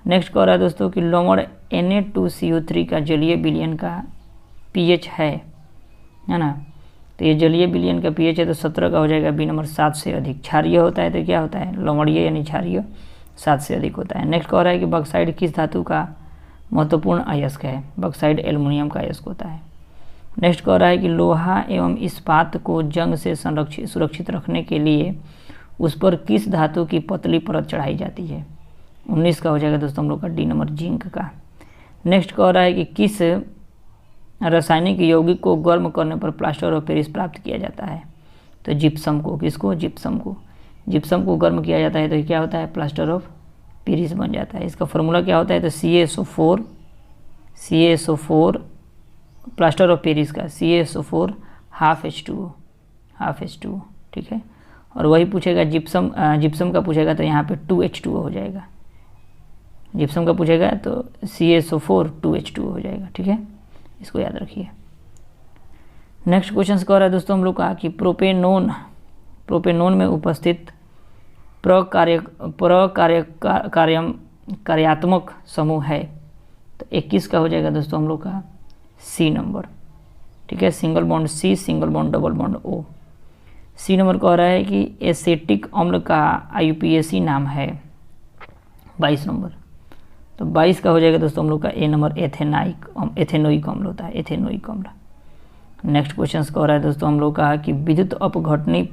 नेक्स्ट कह रहा है दोस्तों कि लवण Na2CO3 का जलीय विलयन का pH है ना, तो ये जलीय विलयन का pH है तो 17 का हो जाएगा बी नंबर, 7 से अधिक। क्षारीय होता है तो क्या होता है? लवणीय यानी क्षारीय 7 से अधिक होता है। नेक्स्ट कह रहा है कि बॉक्साइड किस धातु का महत्वपूर्ण अयस्क है? बॉक्साइड एल्युमिनियम का अयस्क होता है। नेक्स्ट कह रहा है कि लोहा एवं इस्पात को जंग से सुरक्षित रखने के लिए उस पर किस धातु की पतली परत चढ़ाई जाती है। 19 का हो जाएगा दोस्तों हम लोग का डी नंबर जिंक का। नेक्स्ट कह रहा है कि किस रासायनिक यौगिक को गर्म करने पर प्लास्टर ऑफ पेरिस प्राप्त किया जाता है। तो जिप्सम को, किसको, जिप्सम को गर्म किया जाता है तो क्या होता है, प्लास्टर ऑफ पेरिस बन जाता है। इसका फॉर्मूला क्या होता है, तो CaSO4 प्लास्टर ऑफ पेरिस का CaSO4 हाफ H2O, ठीक है। और वही पूछेगा जिप्सम का पूछेगा तो यहाँ पे 2H2O हो जाएगा। जिप्सम का पूछेगा तो CaSO4 2H2O हो जाएगा, ठीक है, इसको याद रखिए। नेक्स्ट क्वेश्चन कह रहा है दोस्तों हम लोग का कि प्रोपेनोन में उपस्थित कार्यात्मक समूह है। तो 21 का हो जाएगा दोस्तों हम लोग का C नंबर, ठीक है, single bond C, single bond double bond O। C number कह रहा है कि एसेटिक अम्ल का IUPAC नाम है 22 नंबर। तो 22 का हो जाएगा दोस्तों हम लोग का A नंबर एथेनोइक अम्ल होता है, एथेनोइक अम्ल। नेक्स्ट क्वेश्चन कह रहा है दोस्तों हम लोग का कि विद्युत अपघटनी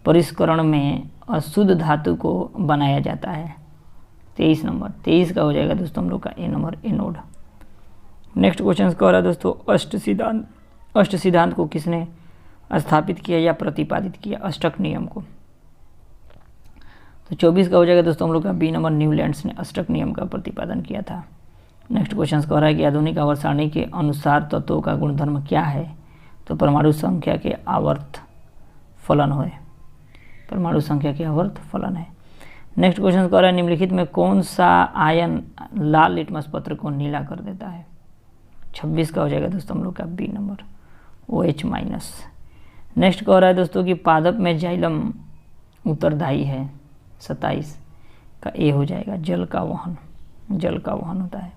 परिष्करण में अशुद्ध धातु को बनाया जाता है। 23 नंबर, 23 का हो जाएगा दोस्तों हम लोग का A number anode. Next question कह रहा है दोस्तों अष्ट सिद्धांत को किसने स्थापित किया या प्रतिपादित किया, अष्टक नियम को। तो 24 का हो जाएगा दोस्तों हम लोग का B नंबर न्यूलैंड्स ने अष्टक नियम का प्रतिपादन किया था। नेक्स्ट क्वेश्चन कह रहा है कि आधुनिक आवर्त सारणी के अनुसार तत्वों का गुणधर्म क्या है। तो परमाणु संख्या के आवर्त फलन है, परमाणु संख्या के आवर्त फलन है। नेक्स्ट क्वेश्चन कह रहा है निम्नलिखित में कौन सा आयन लाल लिटमस पत्र को नीला कर देता है। 26 का हो जाएगा दोस्तों हम लोग का B नंबर OH-। नेक्स्ट कह रहा है दोस्तों कि पादप में जाइलम उत्तरदायी है। 27 का A हो जाएगा, जल का वहन होता है।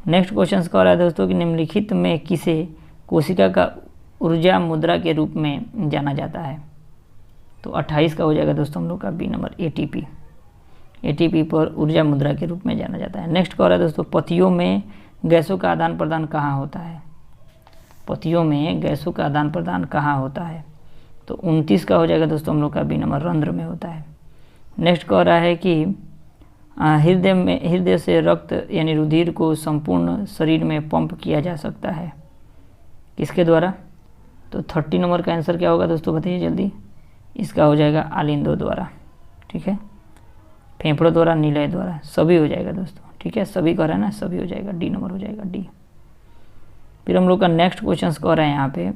नेक्स्ट क्वेश्चन कह रहा है दोस्तों कि निम्नलिखित में किसे कोशिका का ऊर्जा मुद्रा के रूप में जाना जाता है। तो 28 का हो जाएगा दोस्तों हम लोग का B नंबर ATP पर ऊर्जा मुद्रा के रूप में जाना जाता है। नेक्स्ट कह रहा है दोस्तों पतियों में गैसों का आदान प्रदान कहाँ होता है। पतियों में गैसों का आदान प्रदान कहाँ होता है। तो 29 का हो जाएगा दोस्तों हम लोग का B नंबर रंध्र में होता है। नेक्स्ट कह रहा है कि हृदय से रक्त यानी रुधिर को संपूर्ण शरीर में पंप किया जा सकता है, किसके द्वारा। तो 30 नंबर का आंसर क्या होगा दोस्तों, बताइए जल्दी। इसका हो जाएगा आलिंदों द्वारा, ठीक है, फेफड़ों द्वारा, निलय द्वारा, सभी हो जाएगा दोस्तों, ठीक है, सभी कह रहा है ना, सभी हो जाएगा, D नंबर हो जाएगा D। फिर हम लोग का नेक्स्ट क्वेश्चन कह रहे हैं यहाँ पे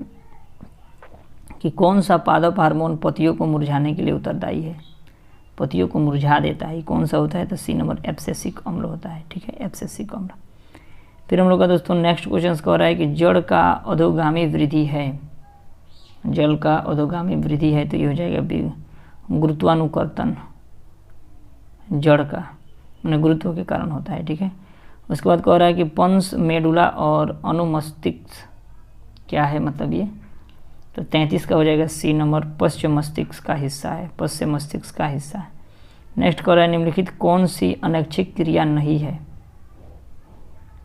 कि कौन सा पादप हार्मोन पतियों को मुरझाने के लिए उत्तरदायी है, पतियों को मुरझा देता है, कौन सा होता है। तो C नंबर एब्सेसिक अम्ल होता है, ठीक है, एब्सेसिक अम्ल। फिर हम लोग का दोस्तों नेक्स्ट क्वेश्चन कह रहा है कि जड़ का अधोगामी वृद्धि है, जल का अधोगामी वृद्धि है। तो ये हो जाएगा गुरुत्वानुकर्तन, जड़ का मैंने गुरुत्व के कारण होता है, ठीक है। उसके बाद कह रहा है कि पंस मेडुला और अनुमस्तिष्क क्या है, मतलब ये। तो 33 का हो जाएगा C नंबर पश्च मस्तिष्क का हिस्सा है, पश्च मस्तिष्क का हिस्सा है। नेक्स्ट कह रहा है निम्नलिखित कौन सी अनैच्छिक क्रिया नहीं है।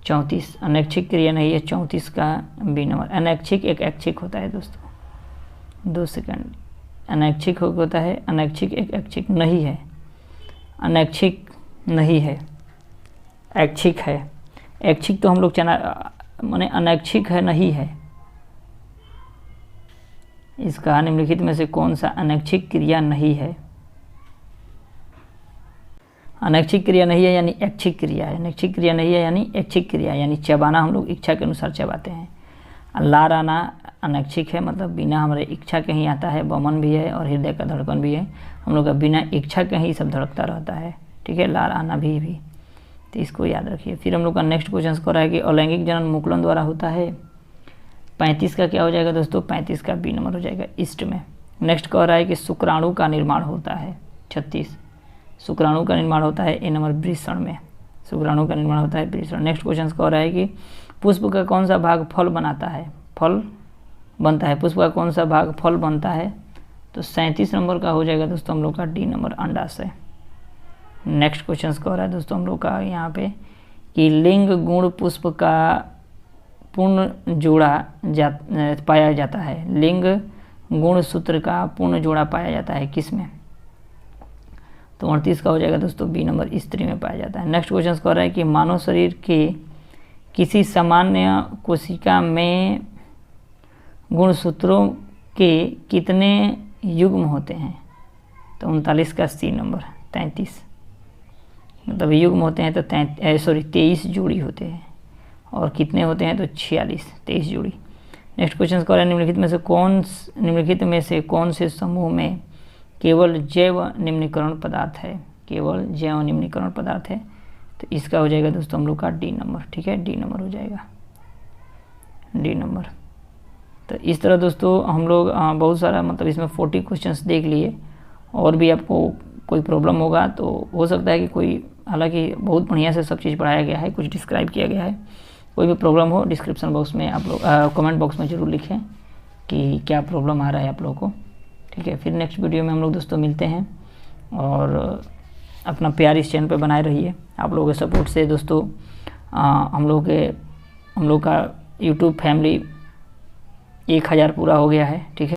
34 अनैच्छिक क्रिया नहीं है, 34 का B नंबर। अनैच्छिक एक ऐच्छिक होता है दोस्तों, 2 सेकंड, अनैच्छिक होता है, अनैच्छिक एक ऐच्छिक नहीं है, अनैच्छिक नहीं है, ऐच्छिक है। ऐच्छिक तो हम लोग माने अनैच्छिक है, नहीं है। इसका निम्नलिखित में से कौन सा अनैच्छिक क्रिया नहीं है। अनैच्छिक क्रिया नहीं है यानी ऐच्छिक क्रिया है, अनैच्छिक क्रिया नहीं है यानी ऐच्छिक क्रिया, यानी चबाना हम लोग इच्छा के अनुसार चबाते हैं। लार आना अनैच्छिक है, मतलब बिना हमारे इच्छा के ही आता है, बमन भी है और हृदय का धड़कन भी है, हम लोग का बिना इच्छा के ही सब धड़कता रहता है, ठीक है, लार आना भी। तो इसको याद रखिए। फिर हम लोग का नेक्स्ट क्वेश्चन कह रहा है कि अलैंगिक जनन मुकुलन द्वारा होता है। 35 का क्या हो जाएगा दोस्तों, 35 का B नंबर हो जाएगा ईस्ट में। नेक्स्ट कह रहा है कि शुक्राणु का निर्माण होता है। 36 शुक्राणु का निर्माण होता है A नंबर वृषण में, शुक्राणु का निर्माण होता है वृषण। नेक्स्ट क्वेश्चन कह रहा है कि पुष्प का कौन सा भाग फल बनाता है, फल बनता है, पुष्प का कौन सा भाग फल बनता है। तो 37 नंबर का हो जाएगा दोस्तों हम लोग का D नंबर अंडाशय। नेक्स्ट क्वेश्चन कह रहा है दोस्तों हम लोग का यहाँ पे कि लिंग गुण पुष्प का पूर्ण जोड़ा पाया जाता है? लिंग गुण सूत्र का पूर्ण जोड़ा पाया जाता है किस में? तो 38 का हो जाएगा दोस्तों बी नंबर, स्त्री में पाया जाता है। नेक्स्ट क्वेश्चन कह रहा है कि मानव शरीर के किसी सामान्य कोशिका में गुणसूत्रों के कितने युग्म होते हैं? तो 39 का सी नंबर, 33, मतलब युग्म होते हैं तो 23 जोड़ी होते हैं, और कितने होते हैं तो 46, 23 जोड़ी। नेक्स्ट क्वेश्चन कह रहा है निम्नलिखित में से कौन से समूह में केवल जैव निम्नीकरण पदार्थ है? केवल जैव निम्नीकरण पदार्थ है, तो इसका हो जाएगा दोस्तों हम लोग का डी नंबर। ठीक है, डी नंबर हो जाएगा, डी नंबर। तो इस तरह दोस्तों हम लोग बहुत सारा मतलब इसमें 40 क्वेश्चंस देख लिए। और भी आपको कोई प्रॉब्लम होगा तो हो सकता है कि कोई, हालांकि बहुत बढ़िया से सब चीज़ पढ़ाया गया है, कुछ डिस्क्राइब किया गया है। कोई भी प्रॉब्लम हो डिस्क्रिप्शन बॉक्स में आप लोग कमेंट बॉक्स में ज़रूर लिखें कि क्या प्रॉब्लम आ रहा है आप लोगों को। ठीक है, फिर नेक्स्ट वीडियो में हम लोग दोस्तों मिलते हैं, और अपना प्यार इस चैनल पर बनाए रहिए। आप लोगों के सपोर्ट से दोस्तों हम लोग का यूट्यूब फैमिली 1000 पूरा हो गया है। ठीक है।